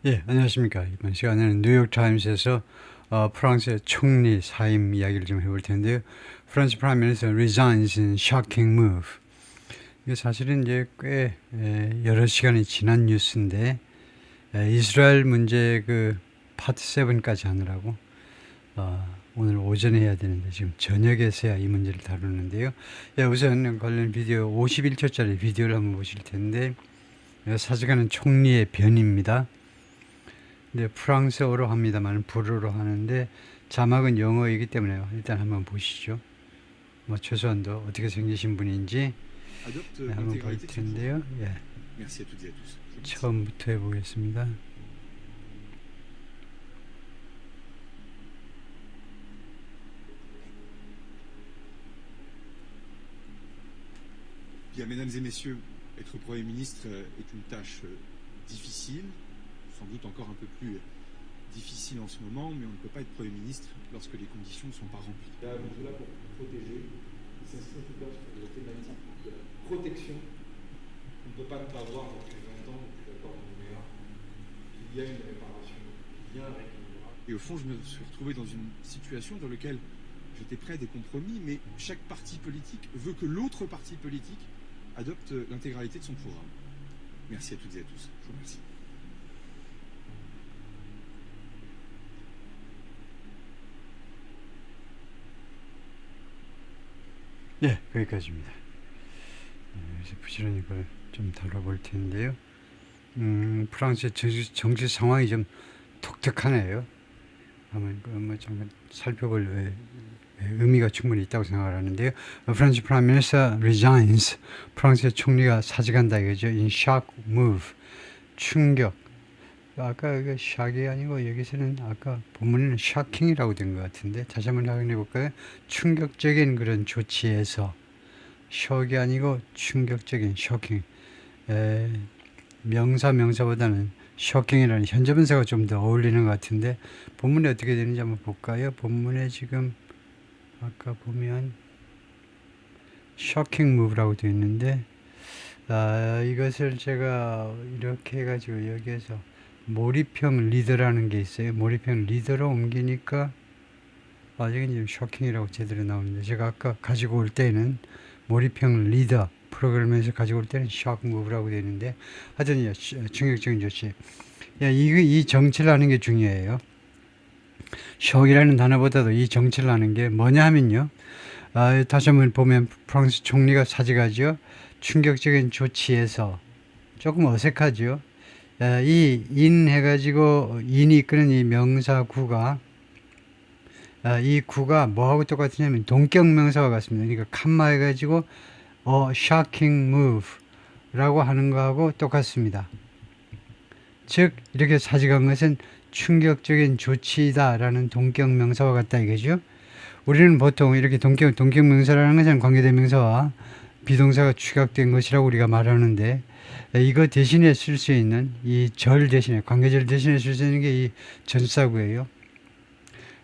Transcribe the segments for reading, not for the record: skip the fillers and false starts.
예, 안녕하십니까. 이번 시간에는 뉴욕타임스에서 프랑스의 총리 사임 이야기를 좀 해볼 텐데요. 프랑스 프라임 미니스터 resigns in shocking move. 이게 사실은 이제 꽤 여러 시간이 지난 뉴스인데 이스라엘 문제 그 파트 7까지 하느라고 오늘 오전에 해야 되는데 지금 저녁에서야 이 문제를 다루는데요. 예, 우선 관련 비디오 51초짜리 비디오를 한번 보실 텐데 사직하는 총리의 변입니다. 네, 프랑스어로 합니다만 불어로 하는데 자막은 영어이기 때문에요. 일단 한번 보시죠. 뭐 최소한도 어떻게 생기신 분인지 네, 한번 볼 텐데요. 예. 처음부터 해보겠습니다. Bien, mesdames et messieurs, être Premier ministre est une tâche difficile, sans doute encore un peu plus difficile en ce moment, mais on ne peut pas être Premier ministre lorsque les conditions ne sont pas remplies. Là, on est là pour protéger, et s'inscrit tout à fait sur la thématique de la protection. On ne peut pas ne pas voir depuis 20 ans, depuis l'accord de Nouméa, qu'il y a une réparation, qu'il y a un rééquilibrage. Et au fond, je me suis retrouvé dans une situation dans laquelle j'étais prêt à des compromis, mais chaque parti politique veut que l'autre parti politique adopte l'intégralité de son programme. Merci à toutes et à tous. Je vous remercie. 예, 거기까지입니다. 그래서 부지런히 이걸 좀 다뤄볼 텐데요. 프랑스의 정치 상황이 좀 독특하네요. 한번 뭐 잠깐 살펴볼 의미가 충분히 있다고 생각을 하는데요. 프랑스 프라임 미니스터 resigns. 프랑스의 총리가 사직한다 이거죠. in shock move. 충격. 아까 그 shock이 아니고 여기서는 아까 본문에는 shocking이라고 된 것 같은데 다시 한번 확인해 볼까요? 충격적인 그런 조치에서 shock이 아니고 충격적인 shocking. 명사보다는 쇼킹이라는 현재분사가 좀 더 어울리는 것 같은데 본문에 어떻게 되는지 한번 볼까요? 본문에 지금 아까 보면 쇼킹 무브라고 되어 있는데 이것을 제가 이렇게 해가지고 여기에서 몰입형 리더라는 게 있어요. 몰입형 리더로 옮기니까 여기 지금 쇼킹이라고 제대로 나오는데 제가 아까 가지고 올 때는 몰입형 리더 프로그램에서 가지고 올 때는 쇼크 무브라고 되어 있는데 하여튼 충격적인 조치. 이 정치를 하는 게 중요해요. 쇼크이라는 단어보다도 이 정치를 하는 게 뭐냐 하면요. 다시 한번 보면 프랑스 총리가 사직하죠. 충격적인 조치에서 조금 어색하죠. 이 인 해가지고 인이 이끄는 이 명사구가 이 구가 뭐하고 똑같으냐면 동격명사와 같습니다. 그러니까 칸마 해가지고 shocking move 라고 하는 거하고 똑같습니다. 즉 이렇게 사직한 것은 충격적인 조치다 라는 동격명사와 같다 이거죠. 우리는 보통 이렇게 동격명사라는 것은 관계대명사와 비동사가 취각된 것이라고 우리가 말하는데 이거 대신에 쓸 수 있는 이 절 대신에 관계절 대신에 쓸 수 있는 게 이 전사구예요.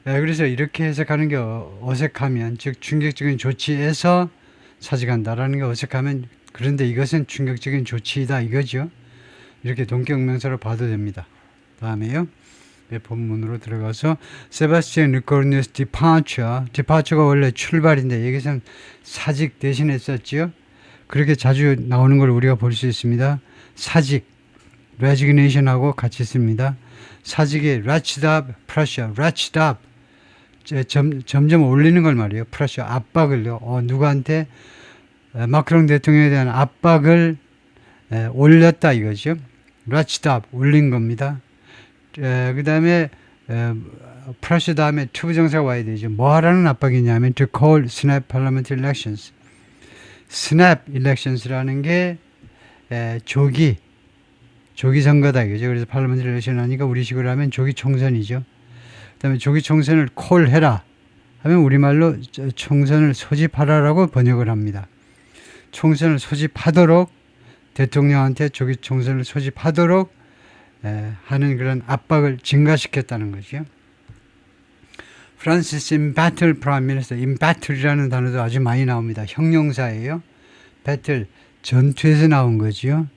그래서 이렇게 해석하는 게 어색하면 즉 충격적인 조치에서 사직한다라는 게 어색하면 그런데 이것은 충격적인 조치이다 이거죠. 이렇게 동격명사로 봐도 됩니다. 다음에요. 본문으로 들어가서 세바스티안 르코르니우스 디파처가 원래 출발인데 여기서는 사직 대신에 썼지요. 그렇게 자주 나오는 걸 우리가 볼 수 있습니다. 사직, resignation하고 같이 씁니다. 사직의 ratchet up, pressure, ratchet up 점점 올리는 걸 말이에요. pressure, 압박을요. 누구한테? 마크롱 대통령에 대한 압박을 올렸다 이거죠. ratchet up, 올린 겁니다. 그 다음에 pressure 다음에 투부정사가 와야 되죠. 뭐 하라는 압박이냐면 to call snap parliamentary elections. snap elections라는 게 조기 선거다 이거죠. 그래서 parliamentary election 하니까 우리식으로 하면 조기 총선이죠. 그 다음에 조기 총선을 콜해라 하면 우리말로 총선을 소집하라라고 번역을 합니다. 총선을 소집하도록 대통령한테 조기 총선을 소집하도록 하는 그런 압박을 증가시켰다는 거죠. 프란시스 임바틀 프라임 미니스터, 임바틀이라는 단어도 아주 많이 나옵니다. 형용사예요. 배틀, 전투에서 나온 거죠.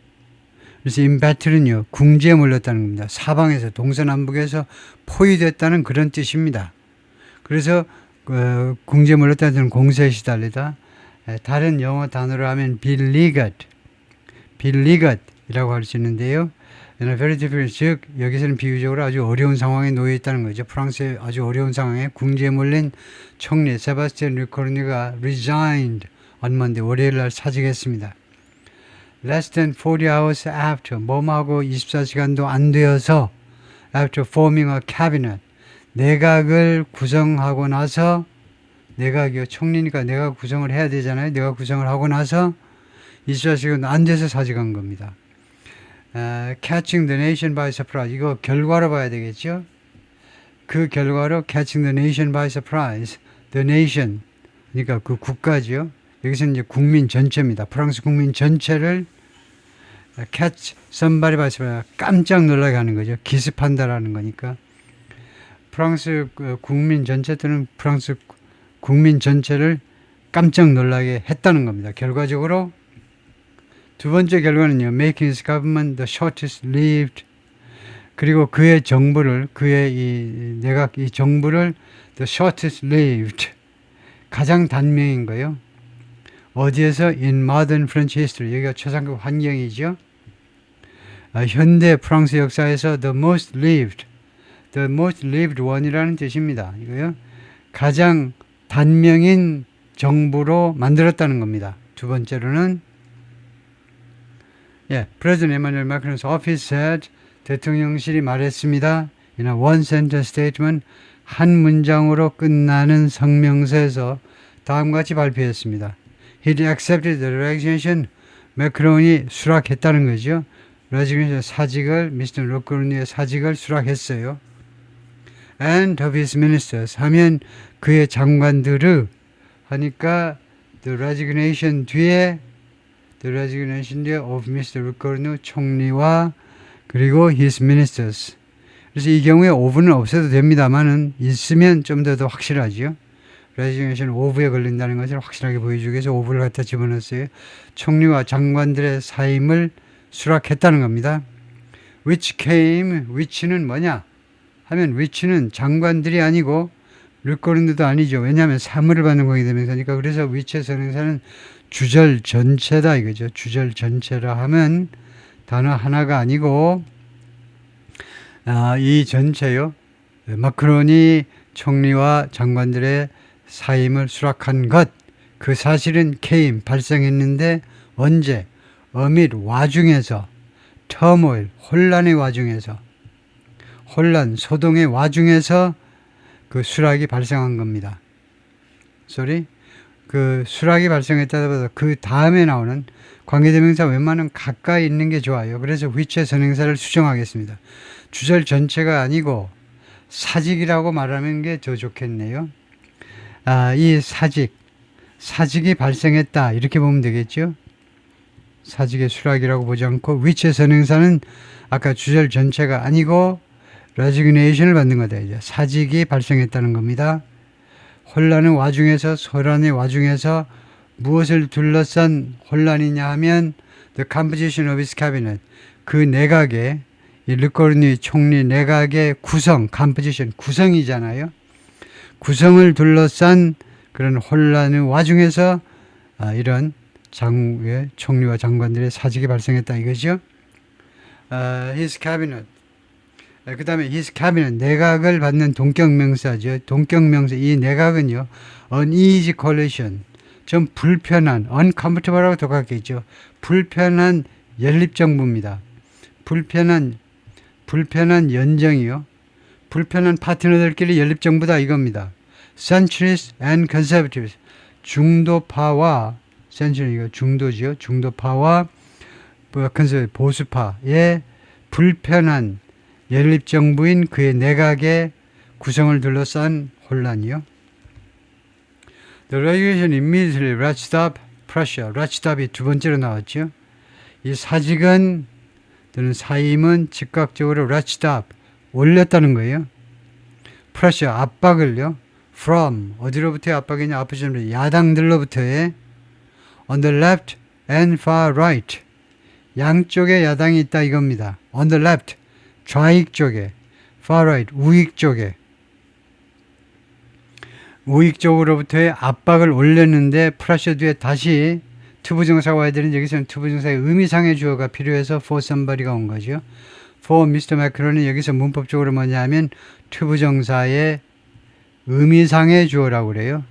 그래서 in battle은요, 궁지에 몰렸다는 겁니다. 사방에서, 동서남북에서 포위됐다는 그런 뜻입니다. 그래서 궁지에 몰렸다는 공세에 시달리다. 다른 영어 단어로 하면 beleaguered 이라고 할 수 있는데요. in a very difficult, 즉 여기서는 비유적으로 아주 어려운 상황에 놓여 있다는 거죠. 프랑스의 아주 어려운 상황에 궁지에 몰린 총리 세바스티안 르코르니가 resigned on Monday, 월요일 날 사직했습니다. Less than 40 hours after, 뭐하고 24시간도 안 되어서 after forming a cabinet, 내각을 구성하고 나서, 내각이요, 총리니까 내각 구성을 해야 되잖아요. 내각 구성을 하고 나서 24시간 안 돼서 사직한 겁니다. Catching the nation by surprise, 이거 결과로 봐야 되겠죠. 그 결과로 catching the nation by surprise, the nation, 그러니까 그 국가죠. 여기서는 이제 국민 전체입니다. 프랑스 국민 전체를 catch somebody by surprise, 깜짝 놀라게 하는 거죠. 기습한다라는 거니까. 프랑스 국민 전체 또는 프랑스 국민 전체를 깜짝 놀라게 했다는 겁니다. 결과적으로 두 번째 결과는요, making his government the shortest lived, 그리고 그의 정부를, 그의 이 내각 이 정부를 the shortest lived, 가장 단명인 거예요. 어디에서? in modern French history, 여기가 초상급 환경이죠. 현대 프랑스 역사에서 the most lived one이라는 뜻입니다. 이거요, 가장 단명인 정부로 만들었다는 겁니다. 두 번째로는 President Emmanuel Macron's office said, 대통령실이 말했습니다. in a one-sentence statement, 한 문장으로 끝나는 성명서에서 다음과 같이 발표했습니다. He accepted the resignation, 매크론이 수락했다는 거죠. resignation, 사직을, 미스터 르코르니의 사직을 수락했어요. and of his ministers, 하면 그의 장관들을 하니까 the resignation 뒤에 of Mr. 르코르니 총리와 그리고 his ministers. 그래서 이 경우에 of는 없어도 됩니다만은 있으면 좀 더 확실하죠. resignation of에 걸린다는 것을 확실하게 보여주기 위해서 of를 갖다 집어넣었어요. 총리와 장관들의 사임을 수락했다는 겁니다. which는 뭐냐 하면 which는 장관들이 아니고 르코르니도 아니죠. 왜냐하면 사무를 받는 거기 때문이니까. 그래서 which의 선행사는 주절 전체다 이거죠. 주절 전체라 하면 단어 하나가 아니고 이 전체요. 마크론이 총리와 장관들의 사임을 수락한 것, 그 사실은 발생했는데 언제? 어밋 와중에서, 터모일, 혼란의 와중에서, 소동의 와중에서 그 수락이 발생한 겁니다. 그 수락이 발생했다보다 그 다음에 나오는 관계대명사 웬만하면 가까이 있는 게 좋아요. 그래서 which의 선행사를 수정하겠습니다. 주절 전체가 아니고 사직이라고 말하는 게 더 좋겠네요. 이 사직이 발생했다 이렇게 보면 되겠죠. 사직의 수락이라고 보지 않고 which의 선행사는 아까 주절 전체가 아니고 resignation을 받는 거다. 이제 사직이 발생했다는 겁니다. 혼란의 와중에서 무엇을 둘러싼 혼란이냐 하면 the composition of his cabinet, 그 내각의 이 르코르니 총리 내각의 구성, composition, 구성이잖아요. 구성을 둘러싼 그런 혼란의 와중에서 이런 총리와 장관들의 사직이 발생했다 이거죠. his cabinet, 그 다음에 his cabinet, 내각을 받는 동격명사죠. 동격명사, 이 내각은요, uneasy coalition, 좀 불편한, uncomfortable하고 똑같겠죠. 불편한 연립정부입니다. 불편한 연정이요. 불편한 파트너들끼리 연립정부다 이겁니다. centrist and conservatives, 중도파와, centrist, 중도지요. 중도파와 보수파의 불편한 연립정부인 그의 내각의 구성을 둘러싼 혼란이요. The resignation immediately ratcheted up pressure. ratcheted up이 두 번째로 나왔죠. 이 사직은 또는 사임은 즉각적으로 ratcheted up, 올렸다는 거예요. pressure, 압박을요. from, 어디로부터의 압박이냐? 야당들로부터의 on the left and far right, 양쪽에 야당이 있다 이겁니다. On the left, 좌익 쪽에, far right, 우익 쪽에. 우익 쪽으로부터의 압박을 올렸는데 프라셔 뒤에 다시 투부정사가 와야 되는데 여기서는 투부정사의 의미상의 주어가 필요해서 for somebody가 온 거죠. for Mr. Macron은 여기서 문법적으로 뭐냐면 투부정사의 의미상의 주어라고 그래요.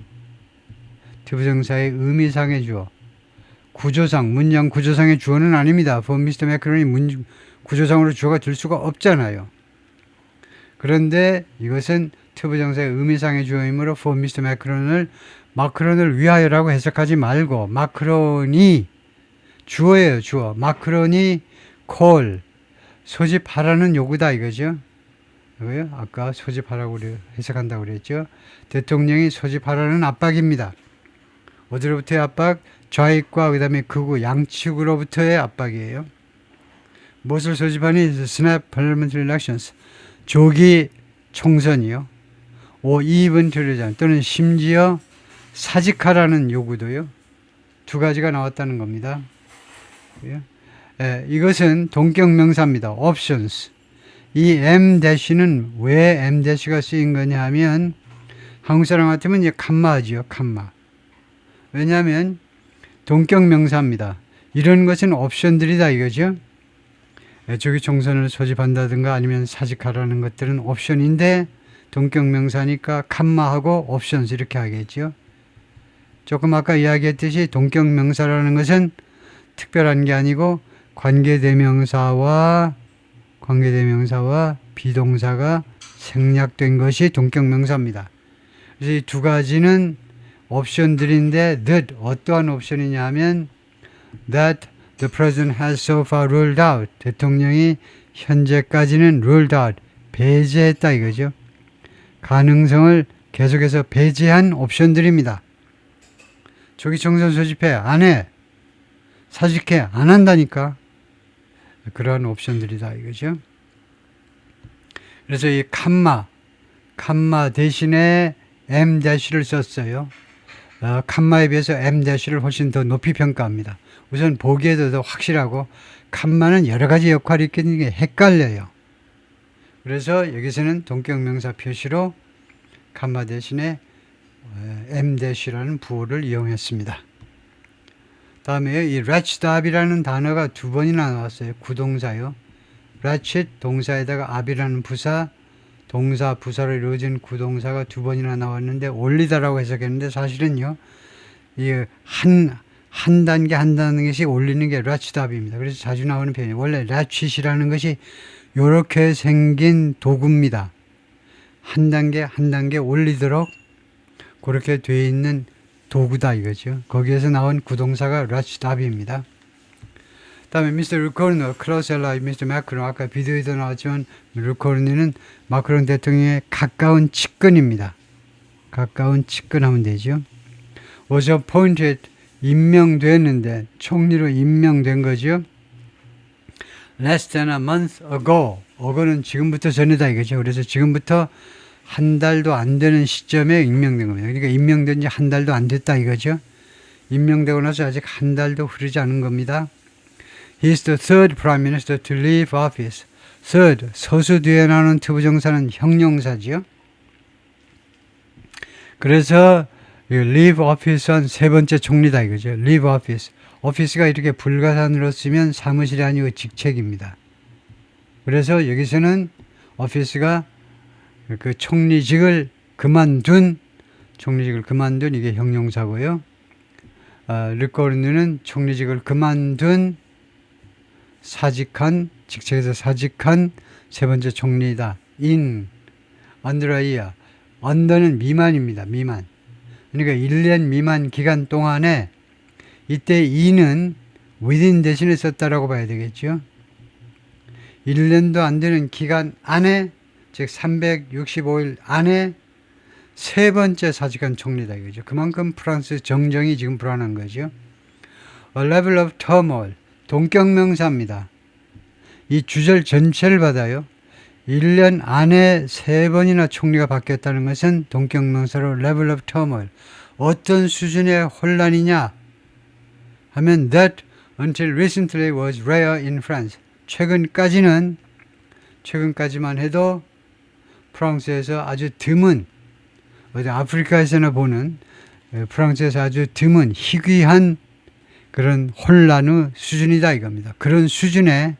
투부정사의 의미상의 주어. 구조상, 문장 구조상의 주어는 아닙니다. for Mr. Macron이 구조상으로 주어가 될 수가 없잖아요. 그런데 이것은 투부정사의 의미상의 주어이므로 for Mr. Macron을 마크론을 위하여라고 해석하지 말고 마크론이 주어예요. 주어. 마크론이 call 소집하라는 요구다 이거죠. 왜요? 아까 소집하라고 해석한다고 그랬죠. 대통령이 소집하라는 압박입니다. 어디로부터의 압박? 좌익과 그 다음에 극우 양측으로부터의 압박이에요. 무엇을 소집하니? Snap Parliamentary Elections. 조기 총선이요. even 또는 심지어 사직하라는 요구도요. 두 가지가 나왔다는 겁니다. 예, 이것은 동격명사입니다. options. 이 M-는 왜 M-가 쓰인 거냐 하면 한국 사람 같으면 이제 칸마죠. 칸마. 왜냐하면 동격명사입니다. 이런 것은 옵션들이다 이거죠. 조기 총선을 소집한다든가 아니면 사직하라는 것들은 옵션인데 동격명사니까 칸마하고 옵션스 이렇게 하겠죠. 조금 아까 이야기했듯이 동격명사라는 것은 특별한 게 아니고 관계대명사와 비동사가 생략된 것이 동격명사입니다. 그래서 이 두 가지는 옵션들인데 어떠한 옵션이냐 하면 that the president has so far ruled out. 대통령이 현재까지는 ruled out. 배제했다 이거죠. 가능성을 계속해서 배제한 옵션들입니다. 조기 총선 소집해 안 해. 사직해 안 한다니까. 그러한 옵션들이다 이거죠. 그래서 이 칸마 대신에 M-를 썼어요. 칸마에 비해서 M-를 훨씬 더 높이 평가합니다. 우선 보기에도 더 확실하고 칸마는 여러 가지 역할이 있는 게 헷갈려요. 그래서 여기서는 동격명사 표시로 칸마 대신에 M-라는 부호를 이용했습니다. 다음에 이 ratchet up이라는 단어가 두 번이나 나왔어요. 구동사요. ratchet 동사에다가 up이라는 부사, 동사 부사로 이루어진 구동사가 두 번이나 나왔는데 올리다라고 해석했는데 사실은요. 이 한 단계 한 단계씩 올리는 게 ratchet up입니다. 그래서 자주 나오는 표현이에요. 원래 ratchet이라는 것이 이렇게 생긴 도구입니다. 한 단계 한 단계 올리도록 그렇게 되어 있는 도구다 이거죠. 거기에서 나온 구동사가 ratchet up입니다. 다음에 Mr. 루코르노, close ally Mr. Macron. 아까 비디오에도 나왔지만 루코르노는 마크롱 대통령의 가까운 측근입니다. 가까운 측근하면 되죠. was appointed 임명됐는데 총리로 임명된 거죠. less than a month ago. 어거는 지금부터 전이다 이거죠. 그래서 지금부터 한 달도 안 되는 시점에 임명된 겁니다. 그러니까 임명된 지 한 달도 안 됐다 이거죠. 임명되고 나서 아직 한 달도 흐르지 않은 겁니다. He is the third prime minister to leave office. third, 서수 뒤에 나오는 투부정사는 형용사지요. 그래서 leave office는 세 번째 총리다 이거죠. leave office. office가 이렇게 불가산으로 쓰면 사무실이 아니고 직책입니다. 그래서 여기서는 office가 그 총리직을 그만둔 이게 형용사고요. 르코르누는 총리직을 그만둔 직책에서 사직한 세 번째 총리이다. under a year. under는 미만입니다. 미만. 그러니까 1년 미만 기간 동안에 이때 in은 within 대신에 썼다라고 봐야 되겠죠. 1년도 안 되는 기간 안에, 즉 365일 안에 세 번째 사직한 총리다 이거죠. 그만큼 프랑스 정정이 지금 불안한 거죠. A level of turmoil. 동격명사입니다. 이 주절 전체를 받아요. 1년 안에 세 번이나 총리가 바뀌었다는 것은 동격명사로 level of turmoil. 어떤 수준의 혼란이냐 하면 that until recently was rare in France. 최근까지만 해도 프랑스에서 아주 드문, 어디 아프리카에서나 보는 프랑스에서 아주 드문 희귀한 그런 혼란의 수준이다 이겁니다. 그런 수준의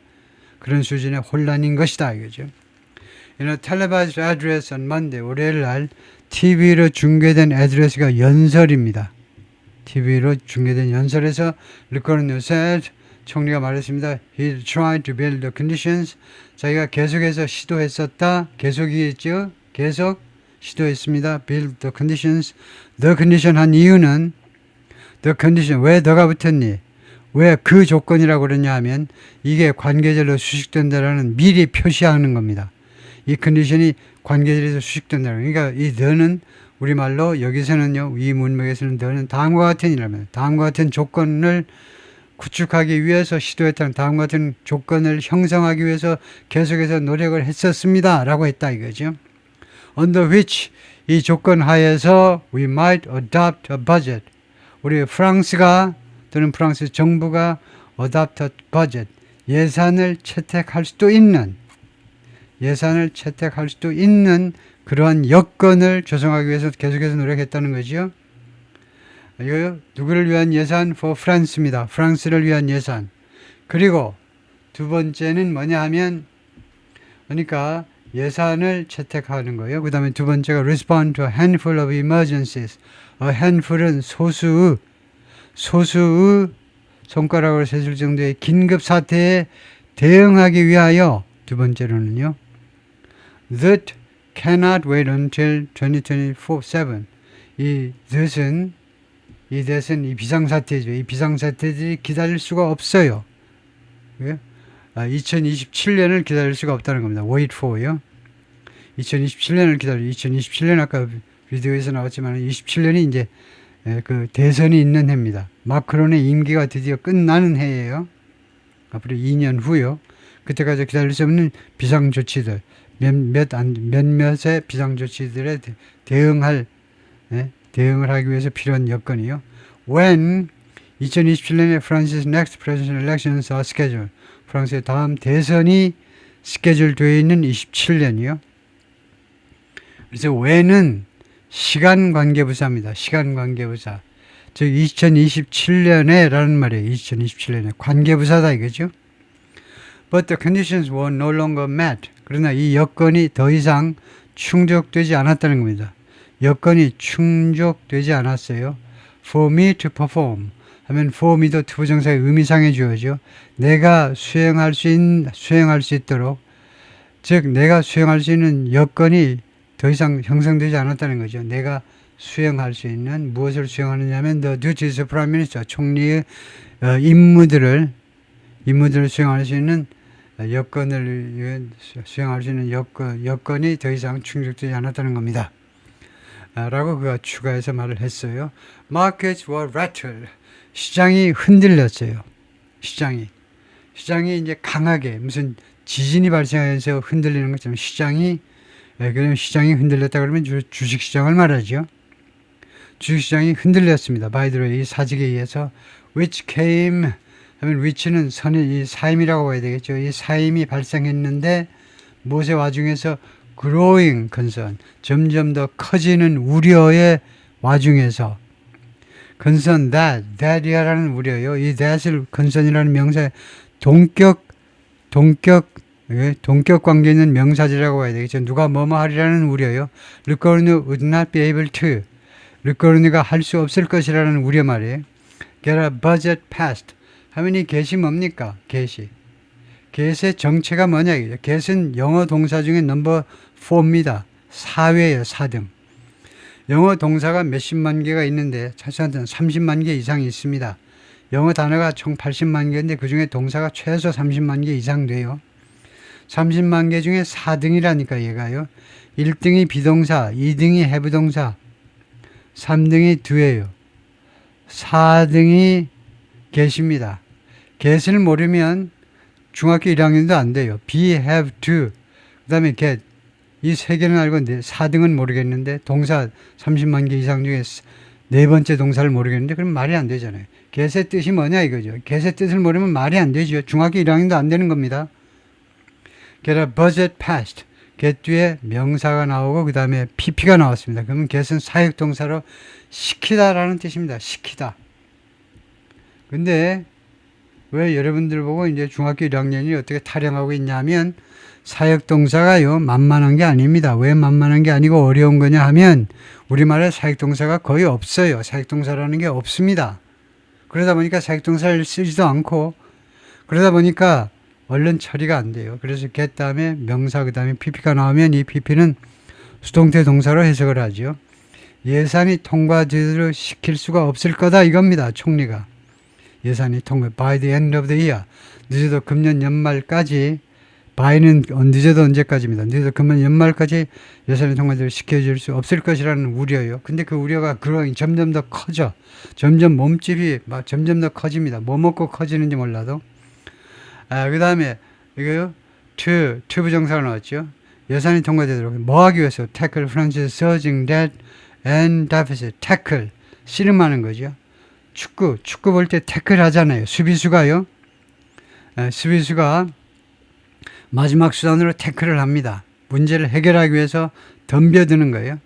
혼란인 것이다 이거죠. In a televised address on Monday, 월요일 날 TV로 중계된 애드레스가 연설입니다. TV로 중계된 연설에서 르코르뉴 said, 총리가 말했습니다. He tried to build the conditions. 자기가 계속해서 시도했었다. 계속이겠죠. 계속 시도했습니다. Build the conditions. The condition 한 이유는 the condition. 왜 더가 붙었니? 왜 그 조건이라고 그러냐 하면 이게 관계절로 수식된다라는 미리 표시하는 겁니다. 이 컨디션이 관계절에서 수식된다. 그러니까 이 the는 우리말로 여기서는요. 이 문맥에서는 the는 다음과 같은 이라면 다음과 같은 조건을 구축하기 위해서 시도했다는 다음과 같은 조건을 형성하기 위해서 계속해서 노력을 했었습니다. 라고 했다 이거죠. Under which 이 조건 하에서 we might adopt a budget. 우리 프랑스가 또는 프랑스 정부가 adopt a budget. 예산을 채택할 수도 있는 그러한 여건을 조성하기 위해서 계속해서 노력했다는 거죠. 이거 누구를 위한 예산? for France입니다. 프랑스를 위한 예산. 그리고 두 번째는 뭐냐 하면 그러니까 예산을 채택하는 거예요. 그 다음에 두 번째가 respond to a handful of emergencies. A handful은 소수의 손가락으로 세줄 정도의 긴급 사태에 대응하기 위하여 두 번째로는요. That cannot wait until 2027. 이 that은 이 비상사태죠. 이 비상사태들이 기다릴 수가 없어요. 2027년을 기다릴 수가 없다는 겁니다. wait for요. 2027년을 기다려. 2027년 아까 비디오에서 나왔지만 27년이 이제 그 대선이 있는 해입니다. 마크론의 임기가 드디어 끝나는 해예요. 앞으로 2년 후요. 그때까지 기다릴 수 없는 비상조치들, 몇몇의 비상조치들에 대응을 하기 위해서 필요한 여건이요. When 2027년에 France's next presidential elections are scheduled. 프랑스의 다음 대선이 스케줄 되어 있는 27년이요. 그래서 when은 시간관계부사입니다. 시간관계부사. 즉 2027년에 라는 말이에요. 2027년에 관계부사다 이거죠. But the conditions were no longer met. 그러나 이 여건이 더 이상 충족되지 않았다는 겁니다. 여건이 충족되지 않았어요. For me to perform 하면 for me도 투부정사의 의미상의 주어죠. 내가 수행할 수 있도록, 즉 내가 수행할 수 있는 여건이 더 이상 형성되지 않았다는 거죠. 내가 수행할 수 있는 무엇을 수행하느냐면 the duties of prime minister, 총리의 임무들을 수행할 수 있는 여건을 수행할 수 있는 여건이 더 이상 충족되지 않았다는 겁니다. 라고 그가 추가해서 말을 했어요. Markets were rattled. 시장이 흔들렸어요. 시장이 이제 강하게 무슨 지진이 발생해서 흔들리는 것처럼 시장이 흔들렸다 그러면 주식시장을 말하죠. 주식시장이 흔들렸습니다. By the way, 이 사직에 의해서 which came 하면 which는 선의 이 사임이라고 봐야 되겠죠. 이 사임이 발생했는데 무엇의 와중에서 growing concern, 점점 더 커지는 우려의 와중에서 concern that이라는 우려요. 이 that을 concern이라는 명사의 동격 관계 있는 명사지라고 봐야 되겠죠. 누가 뭐뭐 하리라는 우려요. 르코르뉴 would not be able to. 르코르뉴가 할 수 없을 것이라는 우려 말이에요. Get a budget passed. 하면 이 get이 뭡니까? get의 정체가 뭐냐 이거죠. get은 영어 동사 중에 넘버 4입니다. 4회예요. 4등. 영어 동사가 몇십만 개가 있는데 차수한테는 30만 개 이상이 있습니다. 영어 단어가 총 80만 개인데 그 중에 동사가 최소 30만 개 이상 돼요. 30만 개 중에 4등이라니까 얘가요. 1등이 비동사, 2등이 해부동사, 3등이 do예요. 4등이 get입니다. get을 모르면 중학교 1학년도 안 돼요. be, have, do, 그 다음에 get. 이 세 개는 알고 있는데 4등은 모르겠는데 동사 30만 개 이상 중에 네 번째 동사를 모르겠는데 그럼 말이 안 되잖아요. get의 뜻이 뭐냐 이거죠. get의 뜻을 모르면 말이 안 되죠. 중학교 1학년도 안 되는 겁니다. get a budget passed. get 뒤에 명사가 나오고 그 다음에 pp가 나왔습니다. 그러면 get은 사역동사로 시키다라는 뜻입니다. 시키다. 근데 왜 여러분들 보고 이제 중학교 1학년이 어떻게 타령하고 있냐면 사역동사가요 만만한 게 아닙니다. 왜 만만한 게 아니고 어려운 거냐 하면 우리말에 사역동사가 거의 없어요. 사역동사라는 게 없습니다. 그러다 보니까 사역동사를 쓰지도 않고 그러다 보니까 얼른 처리가 안 돼요. 그래서 get 다음에 명사 그 다음에 pp가 나오면 이 pp는 수동태 동사로 해석을 하죠. 예산이 통과제대로 시킬 수가 없을 거다 이겁니다. 총리가. 예산이 통과 by the end of the year. 늦어도 금년 연말까지 by는 늦어도 언제까지입니다. 늦어도 금년 연말까지 예산이 통과제대로 시켜줄 수 없을 것이라는 우려예요. 근데 그 우려가 점점 더 커져. 점점 몸집이 점점 더 커집니다. 뭐 먹고 커지는지 몰라도. 그 다음에 이거요. to 부정사가 나왔죠. 예산이 통과되도록 뭐 하기 위해서 tackle France's surging debt and deficit. tackle 씨름하는 거죠. 축구 볼 때 태클 하잖아요. 수비수가요. 수비수가 마지막 수단으로 태클을 합니다. 문제를 해결하기 위해서 덤벼드는 거예요.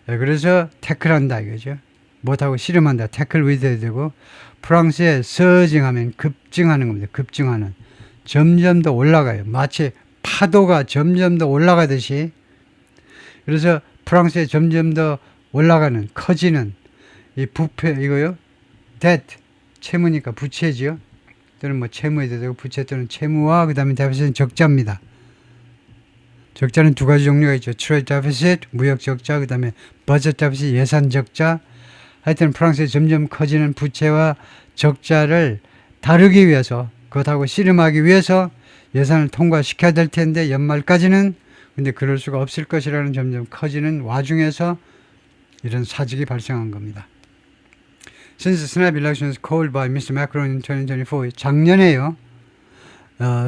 그래서 태클한다 이거죠. 못하고 씨름한다. 태클 위드해야 되고 프랑스의 surging 하면 급증하는 겁니다. 급증하는. 점점 더 올라가요. 마치 파도가 점점 더 올라가듯이. 그래서 프랑스에 점점 더 올라가는 커지는 이 부패 이거요. debt 채무니까 부채지요. 또는 뭐 채무에 되고 부채 또는 채무와 그 다음에 deficit은 적자입니다. 적자는 두 가지 종류가 있죠. trade deficit 무역 적자 그 다음에 budget deficit 예산 적자. 하여튼 프랑스에 점점 커지는 부채와 적자를 다루기 위해서 그것하고 씨름하기 위해서 예산을 통과시켜야 될 텐데 연말까지는 근데 그럴 수가 없을 것이라는 점점 커지는 와중에서 이런 사직이 발생한 겁니다. Since the snap elections called by Mr. Macron in 2024 작년에요.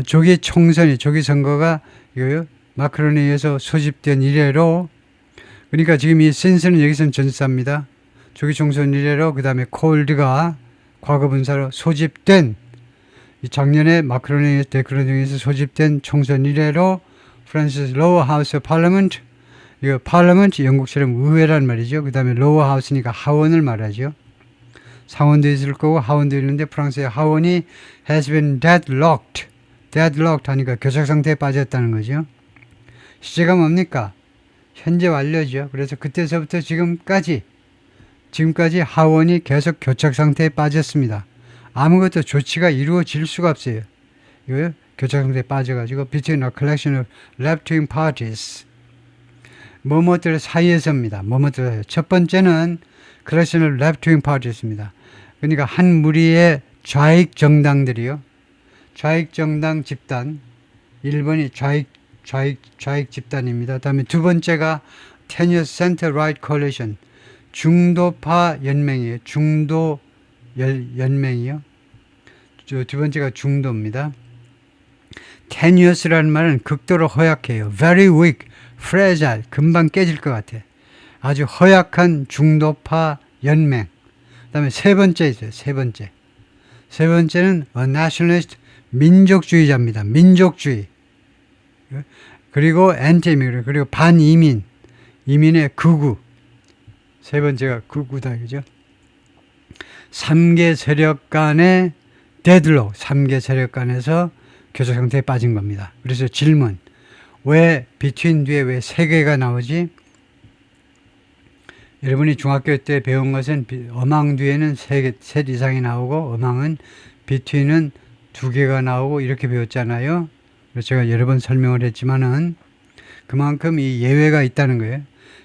조기 총선이 조기 선거가 이거요. 마크론에 의해서 소집된 이래로 그러니까 지금 이 since는 여기서는 전사입니다. 조기 총선 이래로 그 다음에 cold가 과거분사로 소집된 이 작년에 마크론의 대크론에서 소집된 총선 이래로 프랑스 lower house of parliament 이거 parliament 영국처럼 의회란 말이죠. 그 다음에 lower house니까 하원을 말하죠. 상원도 있을 거고 하원도 있는데 프랑스의 하원이 has been deadlocked 하니까 교착 상태에 빠졌다는 거죠. 시제가 뭡니까? 현재 완료죠. 그래서 그때서부터 지금까지 하원이 계속 교착 상태에 빠졌습니다. 아무것도 조치가 이루어질 수가 없어요. 이거요? 교착 상태에 빠져가지고 between a collection of left-wing parties 뭐뭐들 사이에서입니다. 뭐뭐들 첫 번째는 collection of left-wing parties입니다. 그러니까 한 무리의 좌익 정당들이요. 좌익 정당 집단 1번이 좌익 집단입니다. 그다음에 두 번째가 tenuous center-right coalition 중도파 연맹이에요. 중도 연맹이요. 두 번째가 중도입니다. tenuous라는 말은 극도로 허약해요. very weak, fragile, 금방 깨질 것 같아. 아주 허약한 중도파 연맹. 그 다음에 세 번째 있어요. 세 번째는 a nationalist, 민족주의자입니다. 민족주의. 그리고 anti-immigrant, 그리고 반이민, 이민의 극우. 세 번째가 극우다, 그죠? 3개 세력 간의 데드록, 3개 세력 간에서 교착 상태에 빠진 겁니다. 그래서 질문, 왜 between 뒤에 왜 3개가 나오지? 여러분이 중학교 때 배운 것은 어망 뒤에는 셋 이상이 나오고 어망은 between은 2개가 나오고 이렇게 배웠잖아요. 그래서 제가 여러 번 설명을 했지만은 그만큼 이 예외가 있다는 거예요.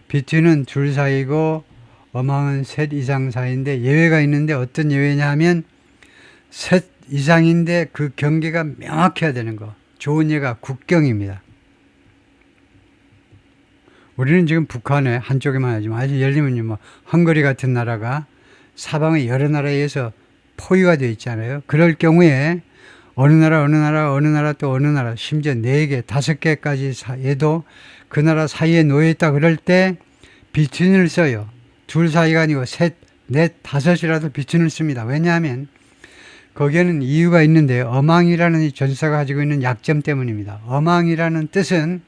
between은 둘 사이고 어망은 셋 이상 사이인데 예외가 있는데 어떤 예외냐 하면 셋 이상인데 그 경계가 명확해야 되는 거. 좋은 예가 국경입니다. 우리는 지금 북한에 한쪽에만 하지만 예를 들면 뭐 헝가리 같은 나라가 사방의 여러 나라에 의해서 포위가 되어 있잖아요. 그럴 경우에 어느 나라 또 어느 나라 심지어 4개, 5개까지 해도 그 나라 사이에 놓여 있다 그럴 때 between을 써요. 둘 사이가 아니고 셋 넷, 다섯이라도 비춘을 씁니다. 왜냐하면 거기에는 이유가 있는데 어망이라는 이 전사가 가지고 있는 약점 때문입니다. 어망이라는 뜻은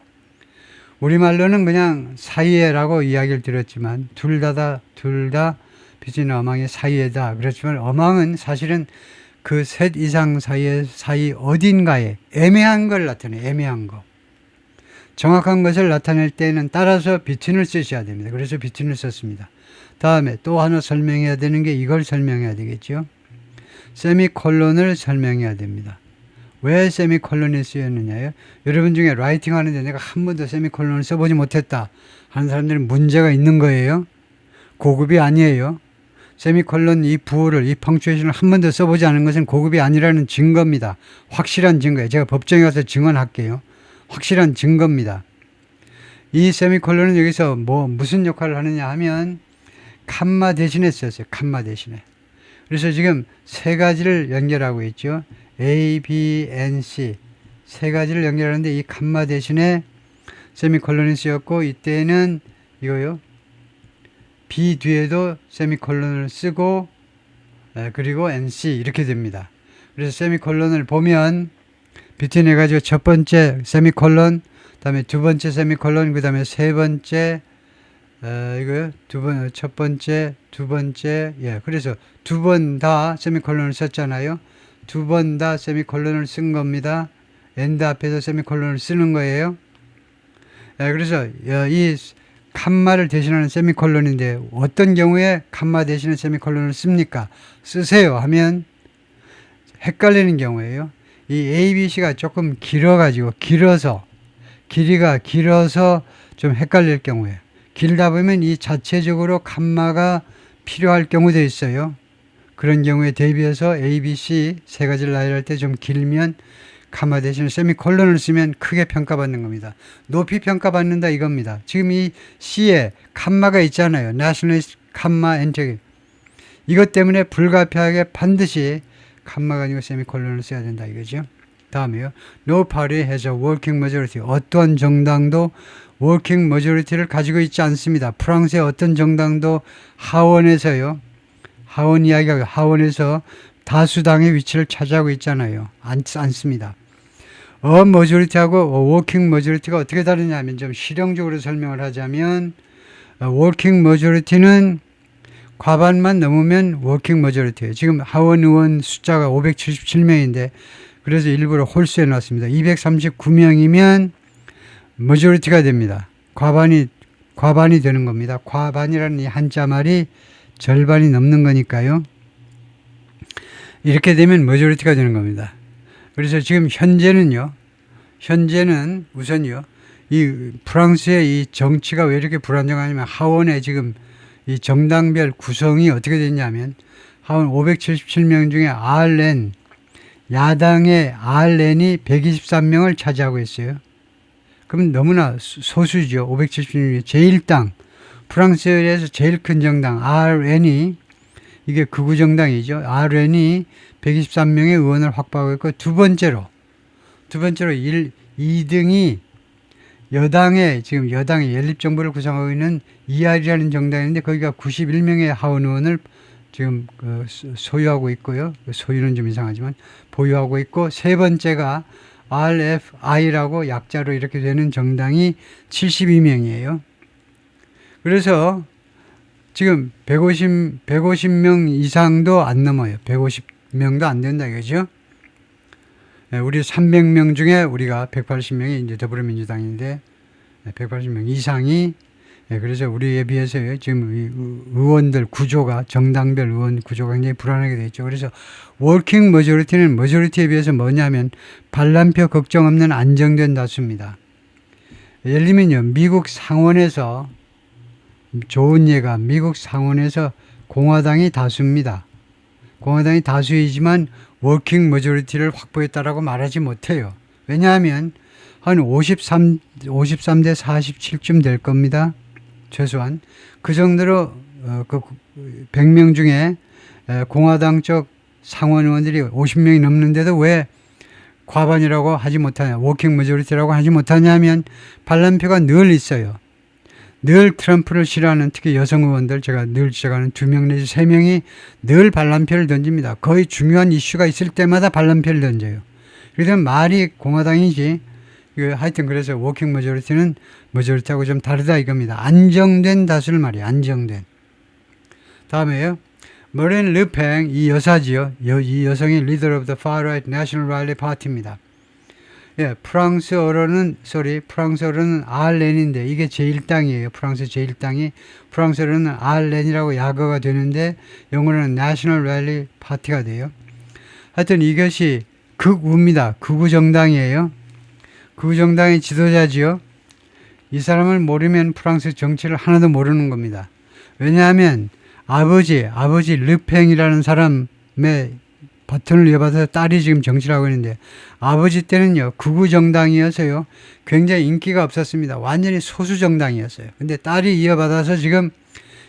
우리말로는 그냥 사이에라고 이야기를 드렸지만 둘 다 비치는 어망의 사이에다. 그렇지만 어망은 사실은 그 셋 이상 사이 어딘가에 애매한 걸 나타내요. 애매한 거. 정확한 것을 나타낼 때는 따라서 비튼을 쓰셔야 됩니다. 그래서 비튼을 썼습니다. 다음에 또 하나 설명해야 되는 게 이걸 설명해야 되겠죠. 세미콜론을 설명해야 됩니다. 왜 세미콜론이 쓰였느냐요? 여러분 중에 라이팅 하는데 내가 한 번도 세미콜론을 써보지 못했다 하는 사람들은 문제가 있는 거예요. 고급이 아니에요. 세미콜론 이 부호를, 이 펑추에이션을 한 번도 써보지 않은 것은 고급이 아니라는 증거입니다. 확실한 증거예요. 제가 법정에 가서 증언할게요. 확실한 증거입니다. 이 세미콜론은 여기서 무슨 역할을 하느냐 하면 칸마 대신에 썼어요. 칸마 대신에. 그래서 지금 세 가지를 연결하고 있죠. A, B, N, C 세 가지를 연결하는데 이 칸마 대신에 세미콜론이 쓰였고 이때는 이거요. B 뒤에도 세미콜론을 쓰고 그리고 NC 이렇게 됩니다. 그래서 세미콜론을 보면 비트윈 해가지고 첫 번째 세미콜론, 다음에 두 번째 세미콜론, 그 다음에 세 번째 이거요. 첫 번째, 두 번째, 예. 그래서 두 번 다 세미콜론을 썼잖아요. 두 번 다 세미콜론을 쓴 겁니다. 엔드 앞에서 세미콜론을 쓰는 거예요. 예, 그래서 이 칸마를 대신하는 세미콜론인데 어떤 경우에 칸마 대신에 세미콜론을 씁니까? 쓰세요 하면 헷갈리는 경우에요. 이 A, B, C가 조금 길어가지고 길이가 길어서 좀 헷갈릴 경우에 길다 보면 이 자체적으로 칸마가 필요할 경우도 있어요. 그런 경우에 대비해서 A, B, C 세 가지를 나열할 때 좀 길면 칸마 대신에 세미콜론을 쓰면 크게 평가받는 겁니다. 높이 평가받는다 이겁니다. 지금 이 C에 칸마가 있잖아요. nationalist 칸마 엔테기 이것 때문에 불가피하게 반드시 칸마가 아니고 세미콜론을 써야 된다 이거죠. 다음에요. No party has a working majority. 어떤 정당도 working majority를 가지고 있지 않습니다. 프랑스의 어떤 정당도 하원에서요. 하원 이야기가 하원에서 다수당의 위치를 차지하고 있잖아요. 않습니다. majority하고 working majority가 어떻게 다르냐 하면 좀 실용적으로 설명을 하자면 working majority는 과반만 넘으면 워킹 머저리티예요. 지금 하원 의원 숫자가 577명인데 그래서 일부러 홀수해 놨습니다. 239명이면 머저리티가 됩니다. 과반이 되는 겁니다. 과반이라는 이 한자 말이 절반이 넘는 거니까요. 이렇게 되면 머저리티가 되는 겁니다. 그래서 지금 현재는 우선요. 이 프랑스의 이 정치가 왜 이렇게 불안정하냐면 하원에 지금 이 정당별 구성이 어떻게 됐냐면 하원 577명 중에 RN 야당의 RN이 123명을 차지하고 있어요. 그럼 너무나 소수죠. 577명 제1당 프랑스에서 제일 큰 정당 RN이 이게 극우 정당이죠. RN이 123명의 의원을 확보하고 있고 두 번째로 2등이 지금 여당의 연립정부를 구성하고 있는 ER이라는 정당인데 거기가 91명의 하원 의원을 지금 소유하고 있고요. 소유는 좀 이상하지만 보유하고 있고 세 번째가 RFI라고 약자로 이렇게 되는 정당이 72명이에요. 그래서 지금 150명 이상도 안 넘어요. 150명도 안 된다 이거죠. 우리 300명 중에 우리가 180명이 이제 더불어민주당인데 180명 이상이 그래서 우리에 비해서 지금 의원들 구조가 정당별 의원 구조가 굉장히 불안하게 되어 있죠. 그래서 워킹 머저리티는 머저리티에 비해서 뭐냐면 반란표 걱정 없는 안정된 다수입니다. 예를 들면요. 미국 상원에서 좋은 예가 미국 상원에서 공화당이 다수입니다. 공화당이 다수이지만 워킹 머저리티를 확보했다라고 말하지 못해요. 왜냐하면 한 53대 47쯤 될 겁니다. 최소한. 그 정도로 100명 중에 공화당 쪽 상원 의원들이 50명이 넘는데도 왜 과반이라고 하지 못하냐, 워킹 머저리티라고 하지 못하냐 하면 반란표가 늘 있어요. 늘 트럼프를 싫어하는 특히 여성 의원들 제가 늘 지적하는 2명 내지 3명이 늘 반란표를 던집니다. 거의 중요한 이슈가 있을 때마다 반란표를 던져요. 그래서 말이 공화당이지 하여튼 그래서 워킹 머저리티는 머저리티하고 좀 다르다 이겁니다. 안정된 다수를 말이에요. 안정된. 다음에요. 머린 르팽 이 여사지요. 이 여성이 리더 오브 the far right national rally party입니다. 예, 프랑스어로는 알렌인데 이게 제1당이에요. 프랑스 제1당이 프랑스어로는 알렌이라고 약어가 되는데 영어로는 National Rally Party가 돼요. 하여튼 이것이 극우입니다. 극우 정당이에요. 극우 정당의 지도자지요. 이 사람을 모르면 프랑스 정치를 하나도 모르는 겁니다. 왜냐하면 아버지 르팽이라는 사람의 바톤을 이어받아서 딸이 지금 정치를 하고 있는데 아버지 때는요 극우 정당이어서요 굉장히 인기가 없었습니다. 완전히 소수 정당이었어요. 근데 딸이 이어받아서 지금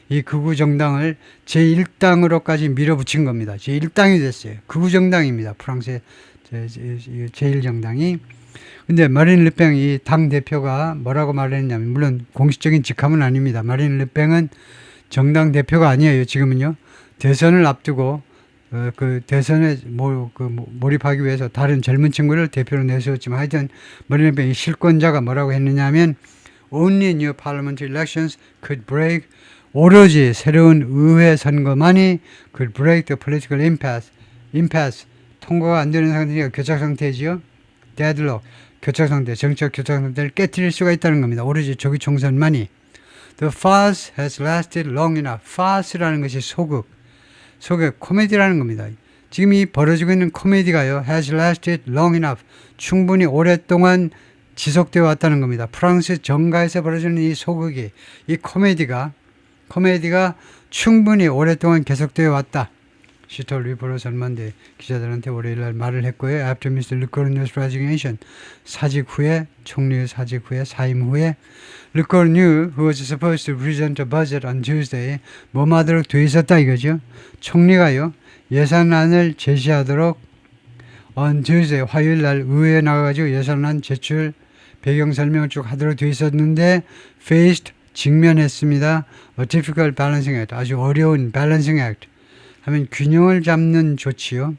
이 극우 정당을 제1당으로까지 밀어붙인 겁니다. 제1당이 됐어요. 극우 정당입니다. 프랑스의 제1정당이. 근데 마린 르팽 이 당 대표가 뭐라고 말했냐면 물론 공식적인 직함은 아닙니다. 마린 르팽은 정당 대표가 아니에요. 지금은요 대선을 앞두고 그 대선에 몰입하기 위해서 다른 젊은 친구를 대표로 내세웠지만 하여튼 마린 르팽이 실권자가 뭐라고 했느냐 하면 Only new parliamentary elections could break 오로지 새로운 의회 선거만이 could break the political impasse 통과가 안 되는 상태가 교착 상태지요. deadlock 교착 상태 정치적 교착 상태를 깨뜨릴 수가 있다는 겁니다. 오로지 조기 총선만이. The farce has lasted long enough. farce라는 것이 소극 코미디라는 겁니다. 지금 이 벌어지고 있는 코미디가요. has lasted long enough. 충분히 오랫동안 지속되어 왔다는 겁니다. 프랑스 정가에서 벌어지는 이 소극이 이 코미디가 충분히 오랫동안 계속되어 왔다. 시톨 리포러 전만대 기자들한테 월요일날 말을 했고요. After Mr. Leccornu's resignation 사직 후에 총리 사직 후에 사임 후에 Leccornu, who was supposed to present a budget on Tuesday, 뭐하도록 돼 있었다 이거죠. 총리가요 예산안을 제시하도록 on Tuesday 화요일날 의회에 나가가지고 예산안 제출 배경 설명을 쭉 하도록 돼 있었는데 faced 직면했습니다. A difficult balancing act 아주 어려운 balancing act 하면 균형을 잡는 조치요.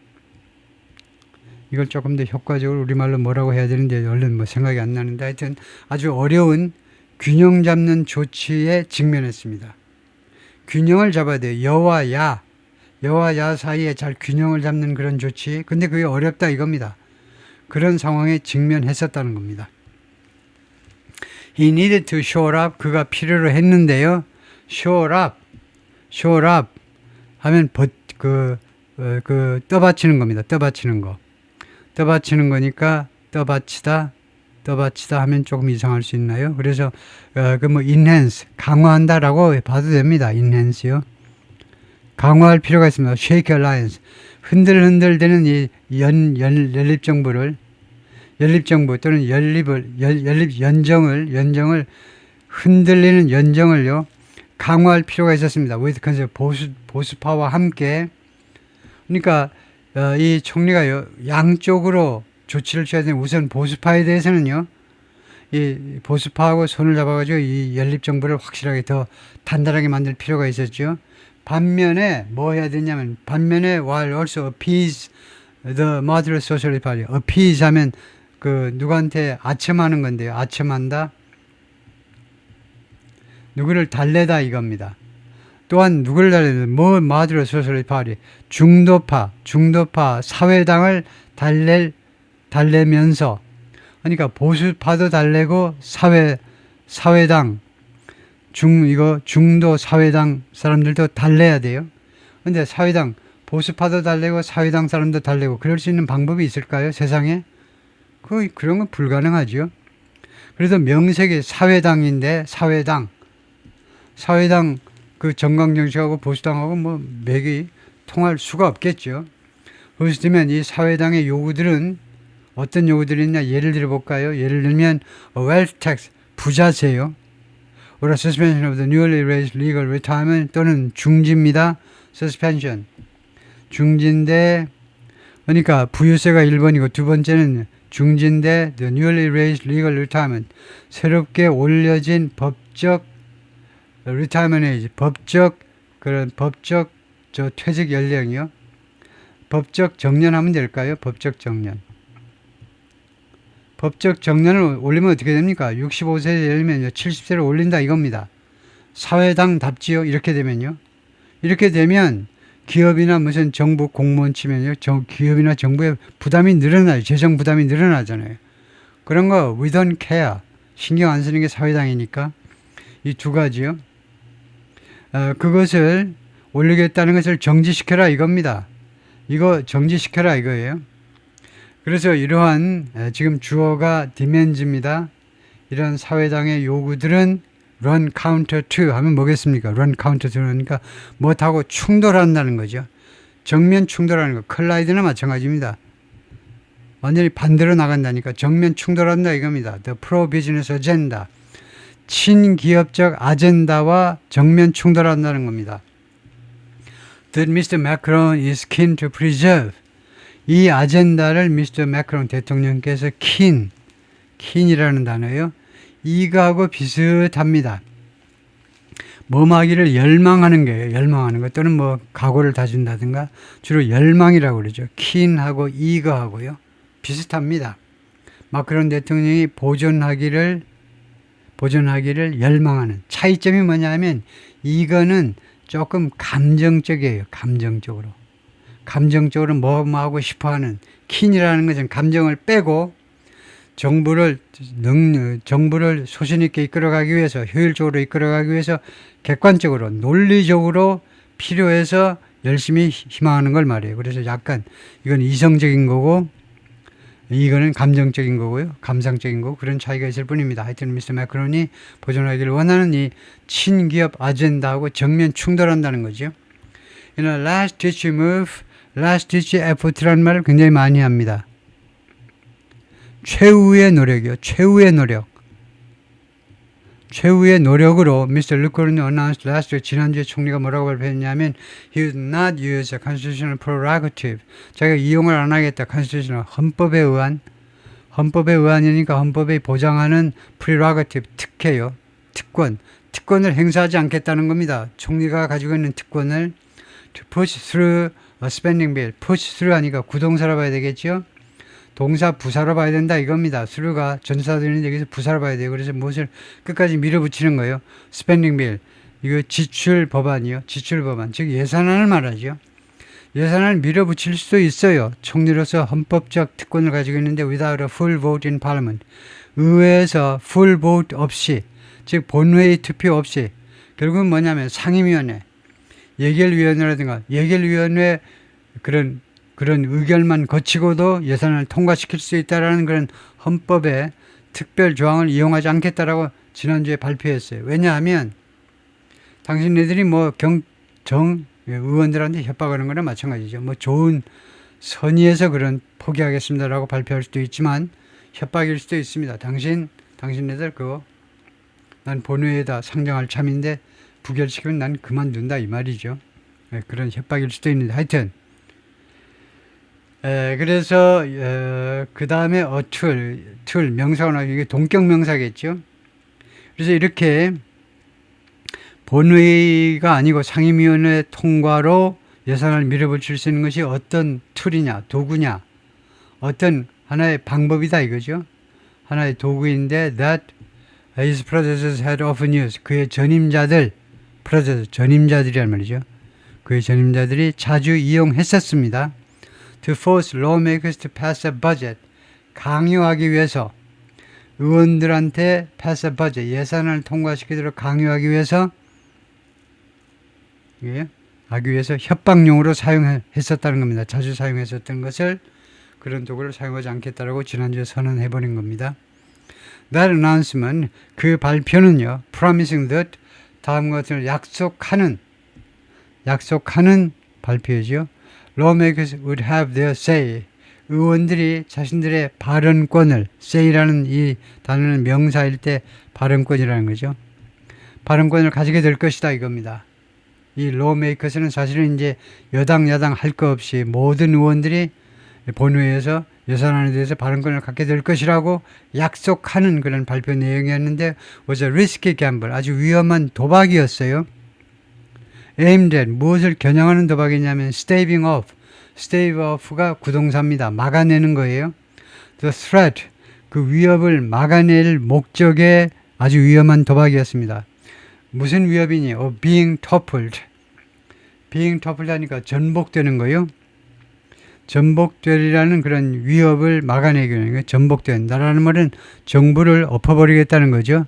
이걸 조금 더 효과적으로 우리말로 뭐라고 해야 되는데 얼른 생각이 안 나는데 하여튼 아주 어려운 균형 잡는 조치에 직면했습니다. 균형을 잡아야 돼요. 여와 야 사이에 잘 균형을 잡는 그런 조치. 근데 그게 어렵다 이겁니다. 그런 상황에 직면했었다는 겁니다. He needed to shore up. 그가 필요로 했는데요. shore up 하면 떠받치는 겁니다. 떠받치는 거. 떠받치는 거니까 떠받치다 하면 조금 이상할 수 있나요? 그래서 enhance 강화한다라고 봐도 됩니다. enhance요. 강화할 필요가 있습니다. shake alliance 흔들흔들대는 이 연립정부 또는 연정을 흔들리는 연정을요 강화할 필요가 있었습니다. with 보수파와 함께. 그러니까 이 총리가요 양쪽으로 조치를 취해야 되는 우선 보수파에 대해서는요 이 보수파하고 손을 잡아가지고 이 연립정부를 확실하게 더 단단하게 만들 필요가 있었죠. 반면에 뭐 해야 되냐면 while also appease the moderate socialist party. appease 하면 누구한테 아첨하는 건데요. 아첨한다. 누구를 달래다 이겁니다. 또한 누구를 달래는 moderate socialist party. 중도파 사회당을 달래면서 그러니까 보수파도 달래고 사회당 중도 사회당 사람들도 달래야 돼요. 근데 보수파도 달래고 사회당 사람도 달래고 그럴 수 있는 방법이 있을까요? 세상에? 그런 건 불가능하죠. 그래도 명색이 사회당인데 사회당 그 정강정책하고 보수당하고 맥이 통할 수가 없겠죠. 그래서 되면 이 사회당의 요구들은 어떤 요구들이 있냐 예를 들어볼까요? 예를 들면 wealth tax 부자세요. or suspension of the newly raised legal retirement 또는 중지입니다. suspension 중지인데 그러니까 부유세가 1번이고 두 번째는 중지인데 the newly raised legal retirement 새롭게 올려진 법적 retirement age, 그런 법적 저 퇴직 연령이요. 법적 정년하면 될까요? 법적 정년. 법적 정년을 올리면 어떻게 됩니까? 65세에 열면요 70세로 올린다 이겁니다. 사회당답지요. 이렇게 되면요. 이렇게 되면 기업이나 무슨 정부 공무원 치면요. 기업이나 정부의 부담이 늘어나요. 재정 부담이 늘어나잖아요. 그런 거 we don't care. 신경 안 쓰는 게 사회당이니까. 이 두 가지요. 그것을 올리겠다는 것을 정지시켜라 이겁니다. 이거 정지시켜라 이거예요. 그래서 이러한 지금 주어가 demands입니다. 이런 사회당의 요구들은 run counter to 하면 뭐겠습니까? run counter to 하니까 뭐하고 충돌한다는 거죠. 정면 충돌하는 거. 컬라이드나 마찬가지입니다. 완전히 반대로 나간다니까 정면 충돌한다 이겁니다. The pro-business agenda. 친기업적 아젠다와 정면 충돌한다는 겁니다. That Mr. Macron is keen to preserve. 이 아젠다를 Mr. Macron 대통령께서 keen이라는 단어예요. 이거하고 비슷합니다. 뭐하기를 열망하는 거예요. 열망하는 것 또는 뭐 각오를 다진다든가 주로 열망이라고 그러죠. keen하고 eager하고요. 비슷합니다. 마크론 대통령이 보존하기를 열망하는 차이점이 뭐냐면 이거는 조금 감정적이에요. 감정적으로 뭐 하고 싶어하는 keen이라는 것은 감정을 빼고 정부를 소신 있게 이끌어가기 위해서 효율적으로 이끌어가기 위해서 객관적으로 논리적으로 필요해서 열심히 희망하는 걸 말이에요. 그래서 약간 이건 이성적인 거고 이거는 감정적인 거고요. 감상적인 거고 그런 차이가 있을 뿐입니다. 하여튼 미스터 매크론이 보존하기를 원하는 이 친기업 아젠다하고 정면 충돌한다는 거죠. last ditch move, last ditch effort라는 말을 굉장히 많이 합니다. 최후의 노력이요. 최후의 노력으로 Mr. Luco는 announced last week 지난주에 총리가 뭐라고 발표했냐면 he would not use a constitutional prerogative. 자기가 이용을 안 하겠다. constitutional 헌법에 의한이니까 헌법에 보장하는 prerogative 특혜요. 특권을 행사하지 않겠다는 겁니다. 총리가 가지고 있는 특권을 to push through a spending bill. push through 하니까 구동사로 봐야 되겠죠. 동사 부사로 봐야 된다 이겁니다. 수류가 전사되는데 여기서 부사로 봐야 돼요. 그래서 무엇을 끝까지 밀어붙이는 거예요. 스펜딩 빌. 이거 지출 법안이요. 즉 예산안을 말하죠. 예산안을 밀어붙일 수도 있어요. 총리로서 헌법적 특권을 가지고 있는데 without a full vote in parliament. 의회에서 full vote 없이 즉 본회의 투표 없이 결국은 뭐냐면 상임위원회 예결위원회라든가 예결위원회 그런 의결만 거치고도 예산을 통과시킬 수 있다라는 그런 헌법의 특별 조항을 이용하지 않겠다라고 지난주에 발표했어요. 왜냐하면 당신네들이 뭐 의원들한테 협박하는 거나 마찬가지죠. 뭐 좋은 선의에서 그런 포기하겠습니다라고 발표할 수도 있지만 협박일 수도 있습니다. 당신네들 그거 난 본회의에다 상정할 참인데 부결시키면 난 그만둔다 이 말이죠. 그런 협박일 수도 있는데 하여튼 그래서 그 다음에 툴 명사가 나오고 이게 동격 명사겠죠. 그래서 이렇게 본회의가 아니고 상임위원회 통과로 예산을 밀어붙일 수 있는 것이 어떤 툴이냐 도구냐 어떤 하나의 방법이다 이거죠. 하나의 도구인데 that his predecessors had often used. 그의 전임자들이란 말이죠. 그의 전임자들이 자주 이용했었습니다. To force lawmakers to pass a budget. 강요하기 위해서 의원들한테 pass a budget. 예산을 통과시키도록 강요하기 위해서 협박용으로 사용했었다는 겁니다. 자주 사용했었던 것을 그런 도구를 사용하지 않겠다라고 지난주에 선언해버린 겁니다. That announcement, 그 발표는요, promising that 다음과 같은 약속하는 발표죠. Lawmakers would have their say. 의원들이 자신들의 발언권을, say라는 이 단어는 명사일 때 발언권이라는 거죠. 발언권을 가지게 될 것이다 이겁니다. 이 lawmakers는 사실은 이제 여당 야당 할 거 없이 모든 의원들이 본회의에서 예산안에 대해서 발언권을 갖게 될 것이라고 약속하는 그런 발표 내용이었는데 was a risky gamble. 아주 위험한 도박이었어요. aimed at. 무엇을 겨냥하는 도박이냐면 staving off. stave off가 구동사입니다. 막아내는 거예요. the threat. 그 위협을 막아낼 목적의 아주 위험한 도박이었습니다. 무슨 위협이니? being toppled. being toppled 하니까 전복되는 거예요. 전복되리라는 그런 위협을 막아내기 위해 전복된다라는 말은 정부를 엎어버리겠다는 거죠.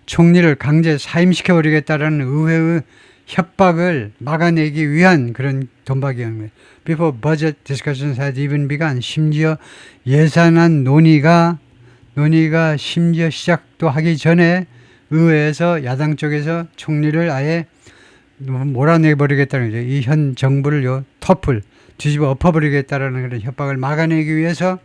총리를 강제 사임시켜버리겠다라는 의회의 협박을 막아내기 위한 그런 도박이었는 거예요. Before budget discussions had even begun. 심지어 예산안 논의가 심지어 시작도 하기 전에 의회에서 야당 쪽에서 총리를 아예 몰아내버리겠다는 거죠. 이 현 정부를 터플 뒤집어 엎어버리겠다라는 그런 협박을 막아내기 위해서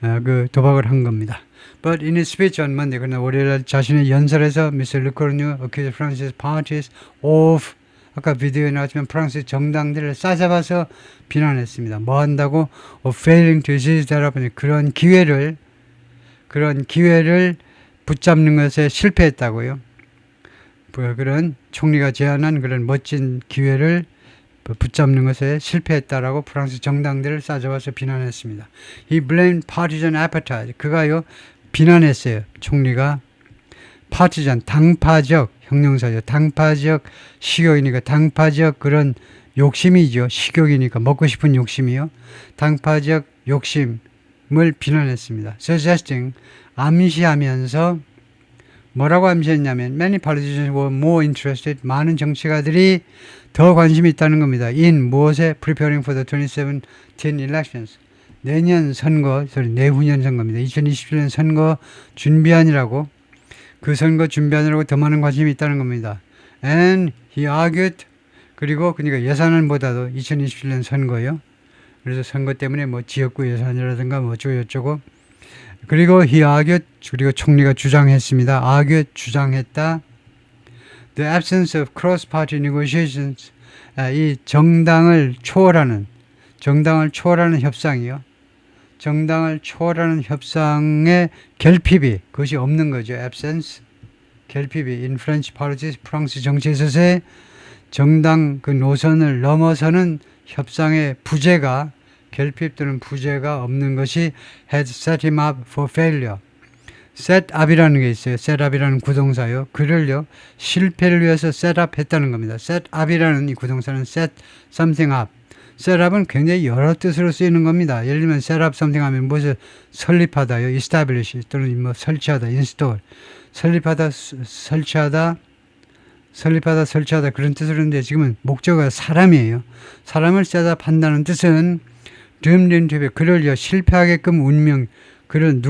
그 도박을 한 겁니다. But in his speech on Monday, 그러나 월요일 자신의 연설에서 Mr. Le Cornu accused France's parties of 아까 비디오에 나왔지만 프랑스 정당들을 싸잡아서 비난했습니다. 뭐 한다고? of failing to seize that opportunity. 그런 기회를 붙잡는 것에 실패했다고요. 그런 총리가 제안한 그런 멋진 기회를 붙잡는 것에 실패했다라고 프랑스 정당들을 싸잡아서 비난했습니다. He blamed partisan appetite. 그가요 비난했어요. 총리가 파티잔 당파적 형용사죠. 당파적 식욕이니까 당파적 그런 욕심이죠. 식욕이니까 먹고 싶은 욕심이요. 당파적 욕심을 비난했습니다. Suggesting 암시하면서 뭐라고 암시했냐면 many politicians were more interested. 많은 정치가들이 더 관심이 있다는 겁니다. in 무엇에 preparing for the 2017 elections. 내년 선거, 내후년 선거입니다. 2027년 선거 준비하느라고 그 선거 준비하느라고 더 많은 관심이 있다는 겁니다. And he argued 그리고 그러니까 예산안보다도 2027년 선거요. 그래서 선거 때문에 뭐 지역구 예산이라든가 뭐 어쩌고 그리고 he argued 그리고 총리가 주장했습니다. argued 주장했다. The absence of cross-party negotiations 이 정당을 초월하는 협상이요. 정당을 초월하는 협상의 결핍이 그것이 없는 거죠. absence 결핍이 in French politics 프랑스 정치에 있어서의 정당 그 노선을 넘어서는 협상의 부재가 결핍 또는 부재가 없는 것이 had set him up for failure. set up이라는 게 있어요. set up이라는 구동사요. 그를요 실패를 위해서 set up 했다는 겁니다. set up이라는 이 구동사는 set something up. set up은 굉장히 여러 뜻으로 쓰이는 겁니다. 예를 들면 set up something 하면 무엇을 설립하다요. establish 또는 뭐 설치하다, install. 설립하다, 설치하다 그런 뜻으로 했는데 지금은 목적어가 사람이에요. 사람을 set up 한다는 뜻은 doomed into 그를요 실패하게끔 운명 그를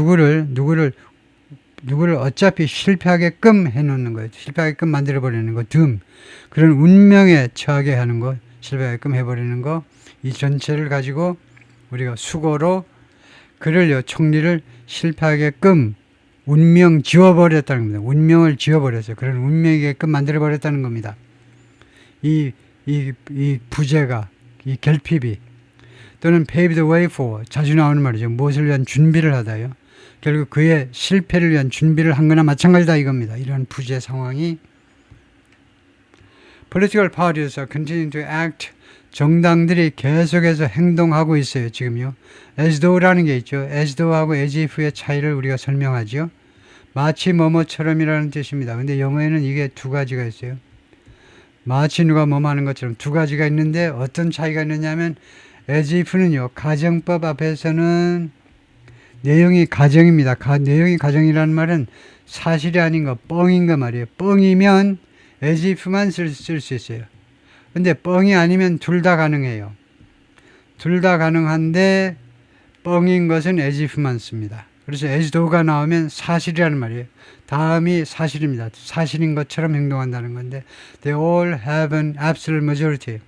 누구를 어차피 실패하게끔 해놓는 거예요. 실패하게끔 만들어버리는 거, doom. 그런 운명에 처하게 하는 거, 실패하게끔 해버리는 거, 이 전체를 가지고 우리가 수고로 그를요, 총리를 실패하게끔 운명 지워버렸다는 겁니다. 운명을 지워버렸어요. 그런 운명이게끔 만들어버렸다는 겁니다. 이 부재가, 이 결핍이, 또는 pave the way for, 자주 나오는 말이죠. 무엇을 위한 준비를 하다요. 결국 그의 실패를 위한 준비를 한 거나 마찬가지다 이겁니다. 이런 부재 상황이 political parties are continuing to act 정당들이 계속해서 행동하고 있어요. 지금요. as though라는 게 있죠. as though하고 as if의 차이를 우리가 설명하죠. 마치 뭐뭐처럼이라는 뜻입니다. 근데 영어에는 이게 두 가지가 있어요. 마치 누가 뭐뭐 하는 것처럼 두 가지가 있는데 어떤 차이가 있느냐면 as if는요. 가정법 앞에서는 내용이 가정입니다. 내용이 가정이라는 말은 사실이 아닌 거, 뻥인 거 말이에요. 뻥이면 as if만 쓸 수 있어요. 근데 뻥이 아니면 둘 다 가능해요. 둘 다 가능한데 뻥인 것은 as if만 씁니다. 그래서 as though가 나오면 사실이라는 말이에요. 다음이 사실입니다. 사실인 것처럼 행동한다는 건데 they all have an absolute majority.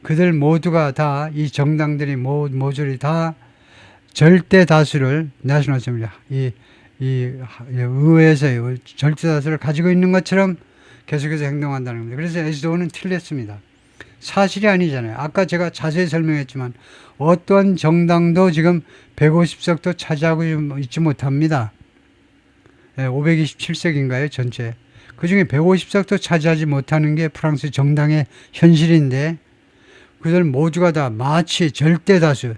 그들 모두가 다, 이 정당들이 모조리 다 절대 다수를 national assembly, 이 의회에서의 절대 다수를 가지고 있는 것처럼 계속해서 행동한다는 겁니다. 그래서 as though는 틀렸습니다. 사실이 아니잖아요. 아까 제가 자세히 설명했지만 어떠한 정당도 지금 150석도 차지하고 있지 못합니다. 527석인가요? 전체. 그중에 150석도 차지하지 못하는 게 프랑스 정당의 현실인데 그들 모두가 다 마치 절대 다수,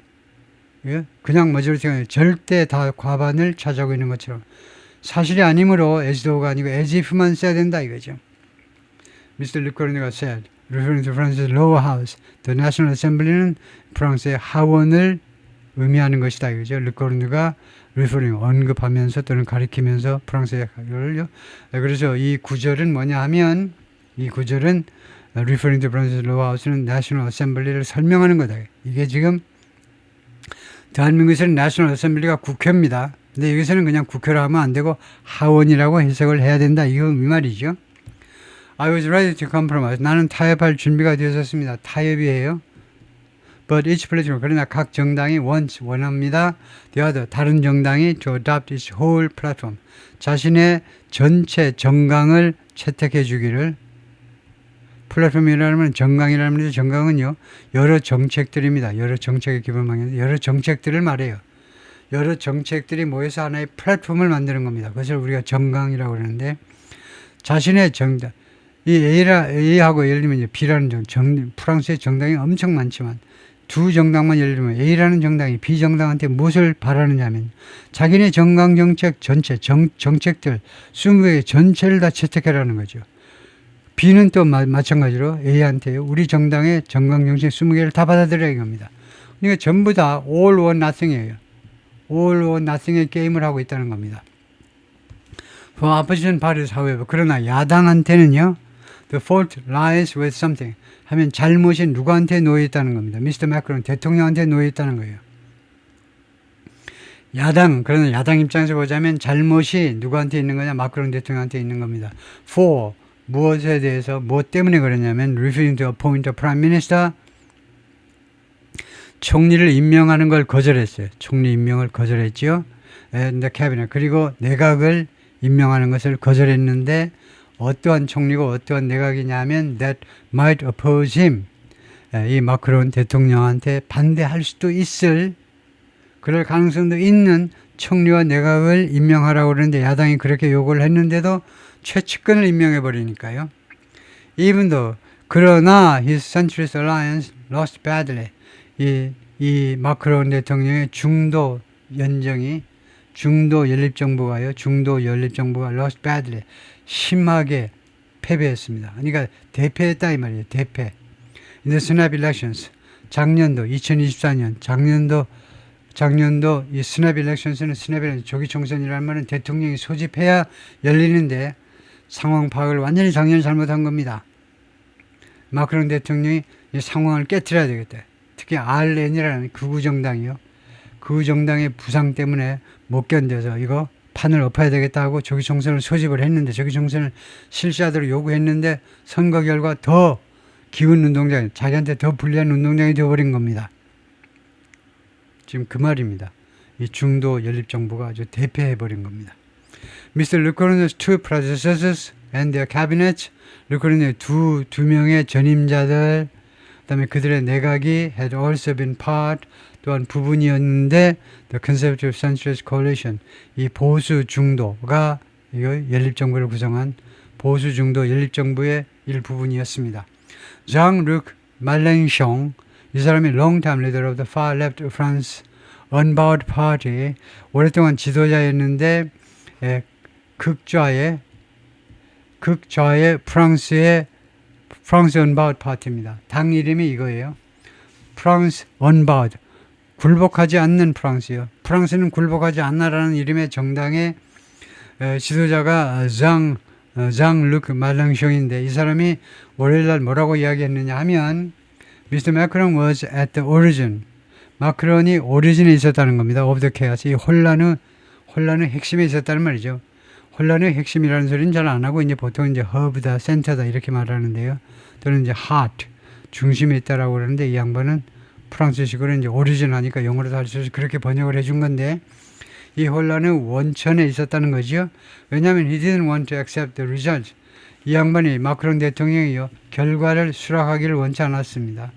그냥 머저리티가 아니라 절대 다 과반을 차지하고 있는 것처럼 사실이 아니므로 as도가 아니고 as if만 써야 된다 이거죠. Mr. Lecornu가 said, referring to France's lower house, the National Assembly는 프랑스의 하원을 의미하는 것이다 이거죠. 르코르누가 referring 언급하면서 또는 가리키면서 프랑스의 하원을요. 그래서 이 구절은 뭐냐 하면 이 구절은 referring to France's lower house는 National Assembly를 설명하는 거다. 이게 지금 대한민국에서는 National Assembly가 국회입니다. 근데 여기서는 그냥 국회로 하면 안 되고 하원이라고 해석을 해야 된다. 이거 이 말이죠. I was ready to compromise. 나는 타협할 준비가 되었습니다. 타협이에요. But each political, 그러나 각 정당이 wants, 원합니다. The other, 다른 정당이 to adopt its whole platform. 자신의 전체 정강을 채택해 주기를. 플랫폼이라면 정강이라는 말이죠. 정강은요, 여러 정책들입니다. 여러 정책의 기본 방향, 여러 정책들을 말해요. 여러 정책들이 모여서 하나의 플랫폼을 만드는 겁니다. 그것을 우리가 정강이라고 그러는데, 자신의 정당, 이 A하고 예를 들면 B라는 프랑스의 정당이 엄청 많지만, 두 정당만 예를 들면 A라는 정당이 B 정당한테 무엇을 바라느냐면, 자기네 정강 정책 전체, 정책들 20개 전체를 다 채택해라는 거죠. B는 또 마찬가지로 A한테 우리 정당의 정강 정책 20개를 다 받아들여야 합니다. 그러니까 전부 다 all or nothing이에요. all or nothing의 게임을 하고 있다는 겁니다. For opposition parties, however, 그러나 야당한테는요, the fault lies with something 하면 잘못이 누구한테 놓여 있다는 겁니다. 미스터 마크론 대통령한테 놓여 있다는 거예요. 그러나 야당 입장에서 보자면 잘못이 누구한테 있는 거냐? 마크론 대통령한테 있는 겁니다. For 무엇에 대해서 무엇 때문에 그러냐면 refusing to appoint a prime minister, 총리를 임명하는 걸 거절했어요. 총리 임명을 거절했죠. And the cabinet, 그리고 내각을 임명하는 것을 거절했는데 어떠한 총리고 어떠한 내각이냐면 that might oppose him, 이 마크론 대통령한테 반대할 수도 있을, 그럴 가능성도 있는 총리와 내각을 임명하라고 그러는데 야당이 그렇게 요구를 했는데도 최측근을 임명해 버리니까요. Even though, 그러나 his centrist alliance lost badly, 이 마크론 대통령의 중도 연립정부가요. 중도 연립정부가 lost badly, 심하게 패배했습니다. 그러니까 대패했다 이 말이에요. 대패. In the snap elections, 작년도 2024년 작년도 이 snap elections는 조기 총선이라는 말은 대통령이 소집해야 열리는데 상황 파악을 완전히 작년에 잘못한 겁니다. 마크론 대통령이 이 상황을 깨트려야 되겠다. 특히 RN이라는 극우 정당이요. 그 정당의 부상 때문에 못 견뎌서 이거 판을 엎어야 되겠다 하고 조기 총선을 소집을 했는데, 조기 총선을 실시하도록 요구했는데 선거 결과 더 기운 운동장, 자기한테 더 불리한 운동장이 되어버린 겁니다. 지금 그 말입니다. 이 중도 연립정부가 아주 대패해버린 겁니다. Mr. Lecornu's two predecessors and their cabinets, 르코르누의 두 명의 전임자들, 그 다음에 그들의 내각이 had also been part, 또한 부분이었는데 the Conservative Centrist Coalition, 이 보수 중도가 이거 연립정부를 구성한 보수 중도 연립정부의 일부분이었습니다. Jean-Luc Mélenchon, 이 사람이 long-time leader of the far-left France Unbowed Party, 오랫동안 지도자였는데 극좌의 프랑스 Unbowed Party입니다. 당 이름이 이거예요. 프랑스 Unbowed, 굴복하지 않는 프랑스요. 프랑스는 굴복하지 않나라는 이름의 정당의 지도자가 장르크 말랑숑인데, 이 사람이 월요일날 뭐라고 이야기했느냐 하면 Mr. Macron was at the origin, 마크론이 오리진에 있었다는 겁니다. of the chaos, 이 혼란의 핵심에 있었다는 말이죠. 혼란의 핵심이라는 소리는 잘 안 하고 이제 보통 이제 hub다, center다 이렇게 말하는데요. 또는 이제 heart, 중심에 있다라고 그러는데 이 양반은 프랑스식으로 이제 오리진 하니까 영어로도 할 수 있어서 그렇게 번역을 해준 건데, 이 혼란의 원천에 있었다는 거죠. 왜냐하면 he didn't want to accept the result, 이 양반이 마크롱 대통령이요 결과를 수락하기를 원치 않았습니다.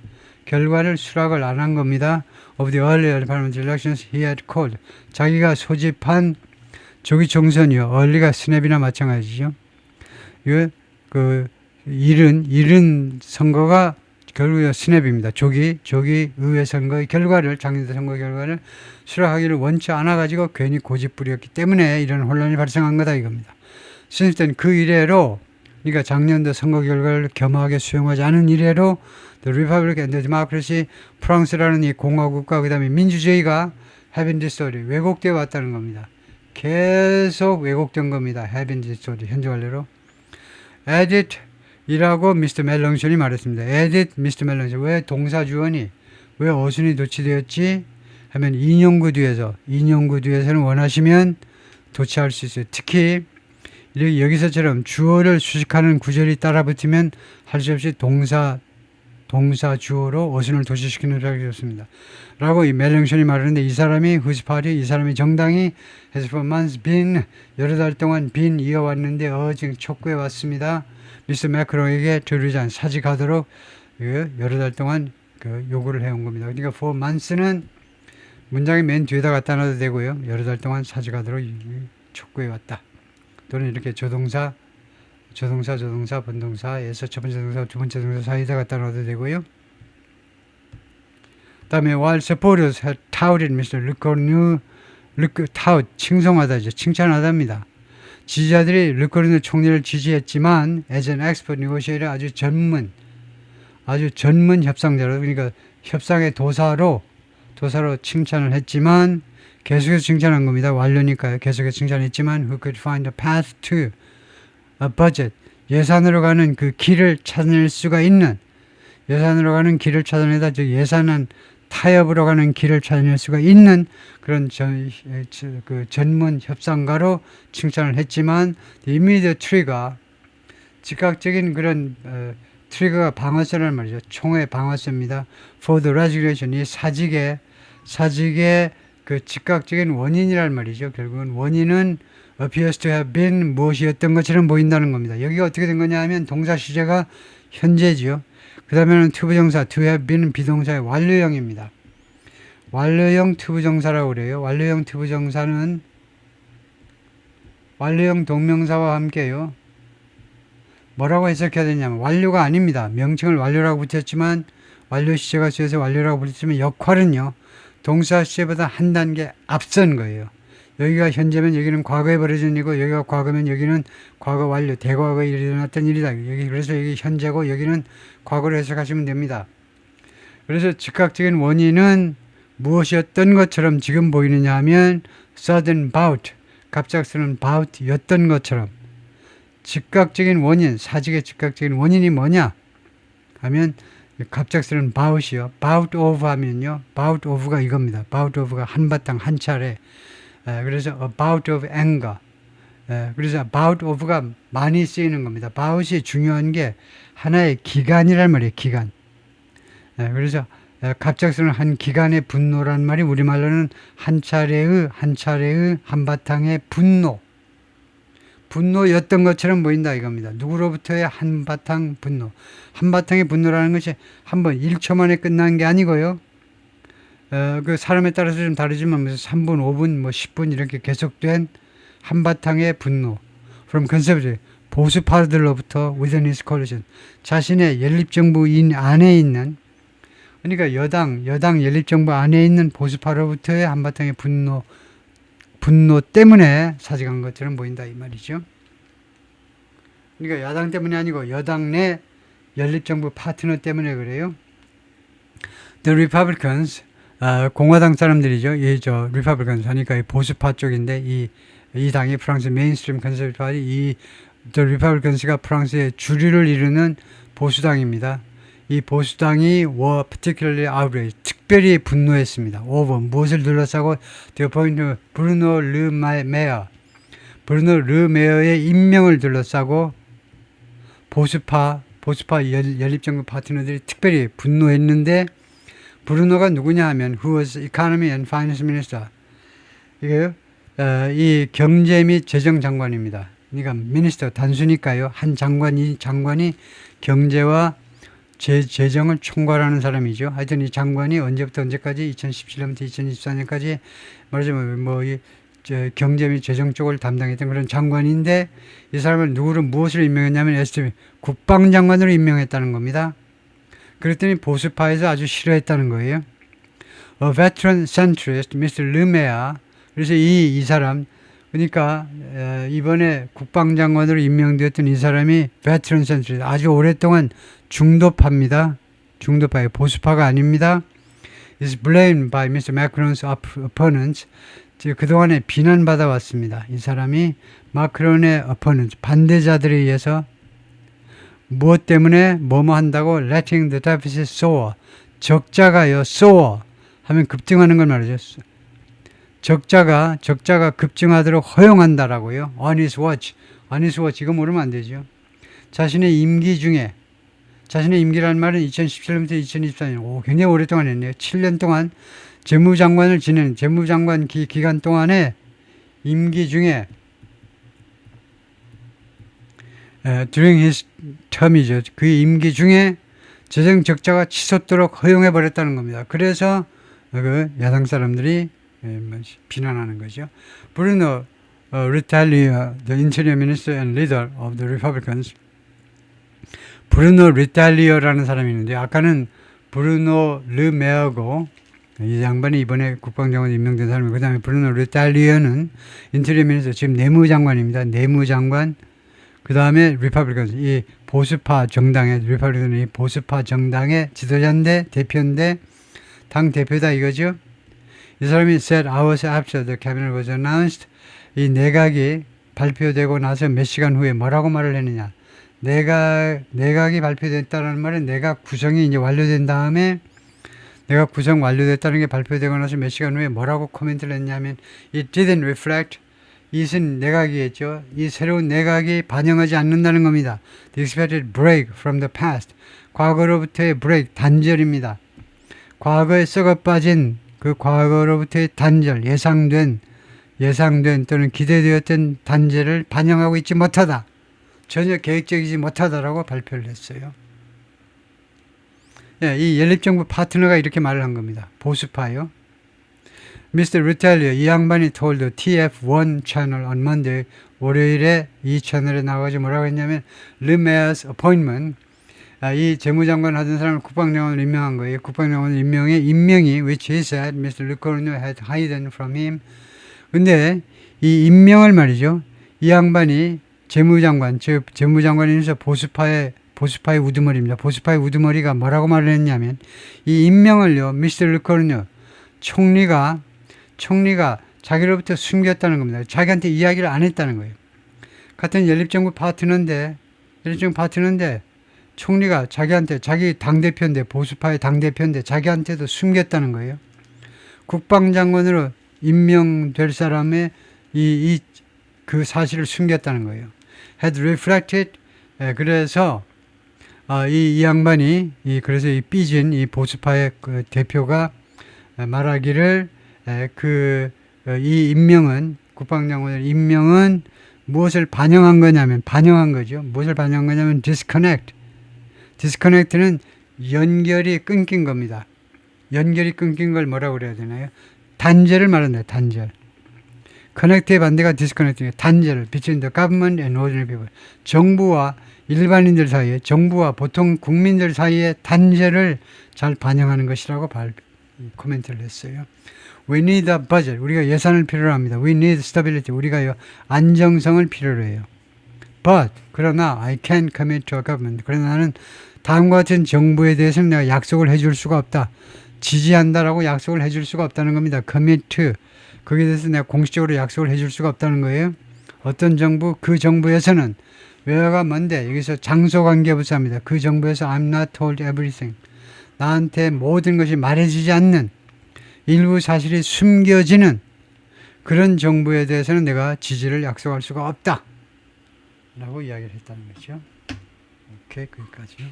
결과를 수락을 안 한 겁니다. Of the earlier parliamentary elections he had called. 자기가 소집한 조기 총선이요. early가 스냅이나 마찬가지죠. 이른 선거가 결국 스냅입니다. 조기 의회 선거의 결과를, 작년도 선거 결과를 수락하기를 원치 않아가지고 괜히 고집부렸기 때문에 이런 혼란이 발생한 거다 이겁니다. since then 그 이래로, 그러니까 작년도 선거 결과를 겸하게 수용하지 않은 이래로 The Republic and the Democracy, 프랑스라는 이 공화국과 그 다음에 민주주의가 have been distorted, 왜곡되어 왔다는 겁니다. 계속 왜곡된 겁니다. have been distorted, 현재 완료로. edit 이라고 미스터 멜롱션이 말했습니다. edit 미스터 멜롱션. 왜 동사주어니, 왜 어순이 도치되었지 하면 인용구 뒤에서는 원하시면 도치할 수 있어요. 특히 여기서처럼 주어를 수식하는 구절이 따라 붙으면 할 수 없이 동사 주어로 어순을 도치시키는 것이 좋습니다. 라고 이 멜롱션이 말하는데, 이 사람이 whose party, 이 사람이 정당이 has for months been, 여러 달 동안 been 이어왔는데 지금 촉구해 왔습니다. 미스터 매크롱에게 들으지 사직하도록 여러 달 동안 요구를 해온 겁니다. 그러니까 for months는 문장의 맨 뒤에다 갖다 놔도 되고요. 여러 달 동안 사직하도록 촉구해 왔다. 또는 이렇게 조동사, 본동사에서 첫 번째 동사, 두 번째 동사 사이에다 갖다 놔도 되고요. 그 다음에 while supporters had touted Mr. tout, 칭송하다죠. 칭찬하답니다. 지지자들이 르코르누 총리를 지지했지만 as an expert negotiator, 아주 전문 협상자로, 그러니까 협상의 도사로 칭찬을 했지만, 계속해서 칭찬한 겁니다. 완료니까요. 계속해서 칭찬했지만 who could find a path to a budget, 예산으로 가는 그 길을 찾아낼 수가 있는, 예산으로 가는 길을 찾아내다, 즉 예산은 타협으로 가는 길을 찾아낼 수가 있는 그런 전문 협상가로 칭찬을 했지만, immediate trigger, 즉각적인 그런 트리거가 방어선이란 말이죠. 총의 방어선입니다. for the resignation, 이 사직의 그 즉각적인 원인이란 말이죠. 결국은 원인은 appears to have been 무엇이었던 것처럼 보인다는 겁니다. 여기가 어떻게 된 거냐 하면 동사 시제가 현재지요. 그 다음에는 투부정사, to have been은 비동사의 완료형입니다. 완료형 투부정사라고 그래요. 완료형 투부정사는 완료형 동명사와 함께요. 뭐라고 해석해야 되냐면, 완료가 아닙니다. 명칭을 완료라고 붙였지만, 완료 시제가 쓰여서 완료라고 붙였지만 역할은요, 동사 시제보다 한 단계 앞선 거예요. 여기가 현재면 여기는 과거에 벌어진 일이고, 여기가 과거면 여기는 과거 완료, 대과거에 일어났던 일이다. 그래서 여기 현재고 여기는 과거로 해석하시면 됩니다. 그래서 즉각적인 원인은 무엇이었던 것처럼 지금 보이느냐 하면 sudden bout, 갑작스러운 bout였던 것처럼. 즉각적인 원인, 사직의 즉각적인 원인이 뭐냐 하면 갑작스러운 bout이요. bout of 하면요, bout of가 이겁니다. bout of가 한바탕 한 차례. 그래서 a bout of anger. 그래서 bout of가 많이 쓰이는 겁니다. bout이 중요한 게 하나의 기간이란 말이에요. 기간. 그래서 갑작스러운 한 기간의 분노란 말이 우리말로는 한 차례의 한바탕의 분노였던 것처럼 보인다 이겁니다. 누구로부터의 한바탕 분노. 한바탕의 분노라는 것이 한번 1초 만에 끝난 게 아니고요. 그 사람에 따라서 좀 다르지만 3분, 5분, 10분 이렇게 계속된 한바탕의 분노. From conservative, 보수파들로부터 within his coalition. 자신의 연립정부인 안에 있는, 그러니까 여당 연립정부 안에 있는 보수파로부터의 한바탕의 분노 때문에 사직한 것처럼 보인다 이 말이죠. 그러니까 야당 때문이 아니고 여당 내 연립정부 파트너 때문에 그래요. The Republicans, 공화당 사람들이죠. Republicans 하니까 이 보수파 쪽인데 이 당이 프랑스 메인스트림 컨servative 파티, The Republicans가 프랑스의 주류를 이루는 보수당입니다. 이 보수당이 were particularly outraged, 특별히 분노했습니다. over, 무엇을 둘러싸고 the appointment 브루노 르 메어의 임명을 둘러싸고 보수파 연립정부 파트너들이 특별히 분노했는데, 브루노가 누구냐 하면 who was economy and finance minister, 이 경제 및 재정 장관입니다. 그러니까 미니스터 단수니까요. 한 장관이 경제와 재정을 총괄하는 사람이죠. 하여튼 이 장관이 언제부터 언제까지 2017년부터 2024년까지 말하자면 경제 및 재정 쪽을 담당했던 그런 장관인데 이 사람을 무엇으로 임명했냐면 STB 국방장관으로 임명했다는 겁니다. 그랬더니 보수파에서 아주 싫어했다는 거예요. A veteran centrist, Mr. Lemea. 그래서 이 사람 그러니까 이번에 국방장관으로 임명되었던 이 사람이 veteran centrist, 아주 오랫동안 중도파입니다. 중도파예요. 보수파가 아닙니다. is blamed by Mr. Macron's opponents. 그동안에 비난받아 왔습니다. 이 사람이 마크론의 opponents, 반대자들에 의해서 무엇 때문에 뭐뭐 한다고 letting the deficit soar. 적자가요, soar 하면 급증하는 걸 말이죠. 적자가 급증하도록 허용한다라고요. on his watch. 이거 모르면 안 되죠. 자신의 임기라는 말은 2017년부터 2024년, 굉장히 오랫동안 했네요. 7년 동안 재무장관을 지낸 재무장관 기간 동안에 임기 중에 during his term이죠. 그 임기 중에 재정 적자가 치솟도록 허용해 버렸다는 겁니다. 그래서 그 야당 사람들이 비난하는 거죠. Bruno Retailleau, the interior minister and leader of the Republicans. 브루노 리탈리오라는 사람이 있는데 아까는 브루노 르메어고 이 양반이 이번에 국방장관 임명된 사람이고 그 다음에 브루노 리탈리오는 인테리어 미니스터 지금 내무장관입니다. 내무장관. 그 다음에 리퍼블리컨 이 보수파 정당의 리퍼블리컨 이 보수파 정당의 지도자인데 대표인데 당 대표다 이거죠. 이 사람이 said hours after the cabinet was announced. 이 내각이 발표되고 나서 몇 시간 후에 뭐라고 말을 했느냐. 내각이 발표됐다는 말은 내각 구성이 이제 완료된 다음에 내각 구성 완료됐다는 게 발표되고 나서 몇 시간 후에 뭐라고 코멘트를 했냐면 it didn't reflect 이은 내각이겠죠. 이 새로운 내각이 반영하지 않는다는 겁니다. The expected break from the past. 과거로부터의 break, 단절입니다. 과거에 썩어 빠진 그 과거로부터의 단절, 예상된 또는 기대되었던 단절을 반영하고 있지 못하다. 전혀 계획적이지 못하다라고 발표를 했어요. 이 연립정부 파트너가 이렇게 말을 한 겁니다. 보수파요. Mr. Retailleau, 이 양반이 told the TF1 channel on Monday, 월요일에 이 채널에 나와가지고 뭐라고 했냐면 Lemaire's appointment, 이 재무장관 하던 사람을 국방장관으로 임명한 거예요. 국방장관으로 임명이 which he said Mr. Lecornu had hidden from him. 근데 이 임명을 말이죠. 이 양반이 재무장관, 즉 재무장관이면서 보수파의 우두머리입니다. 보수파의 우두머리가 뭐라고 말을 했냐면 이 임명을요, 미스터 르코르뉴 총리가 자기로부터 숨겼다는 겁니다. 자기한테 이야기를 안 했다는 거예요. 같은 연립정부 파트너인데 총리가 자기한테 자기 당대표인데 보수파의 당대표인데 자기한테도 숨겼다는 거예요. 국방장관으로 임명될 사람의 그 사실을 숨겼다는 거예요. had reflected. 그래서 이 양반이 그래서 이 삐진 이 보수파의 그 대표가 말하기를 이 임명은 국방장관의 임명은 무엇을 반영한 거죠. 무엇을 반영한 거냐면 disconnect는 연결이 끊긴 겁니다. 연결이 끊긴 걸 뭐라고 그래야 되나요? 단절을 말한다. 단절. connect의 반대가 disconnect입니다. 단절. between the government and ordinary people. 정부와 일반인들 사이에, 정부와 보통 국민들 사이에 단절을 잘 반영하는 것이라고 코멘트를 했어요. We need a budget. 우리가 예산을 필요로 합니다. We need stability. 우리가 안정성을 필요로 해요. But 그러나 I can't commit to a government. 그러나 나는 다음과 같은 정부에 대해서는 내가 약속을 해줄 수가 없다. 지지한다라고 약속을 해줄 수가 없다는 겁니다. commit to. 거기에 대해서 내가 공식적으로 약속을 해줄 수가 없다는 거예요. 어떤 정부, 그 정부에서는 외화가 뭔데? 여기서 장소 관계부사입니다. 그 정부에서 I'm not told everything. 나한테 모든 것이 말해지지 않는 일부 사실이 숨겨지는 그런 정부에 대해서는 내가 지지를 약속할 수가 없다. 라고 이야기를 했다는 거죠. 오케이, 거기까지요.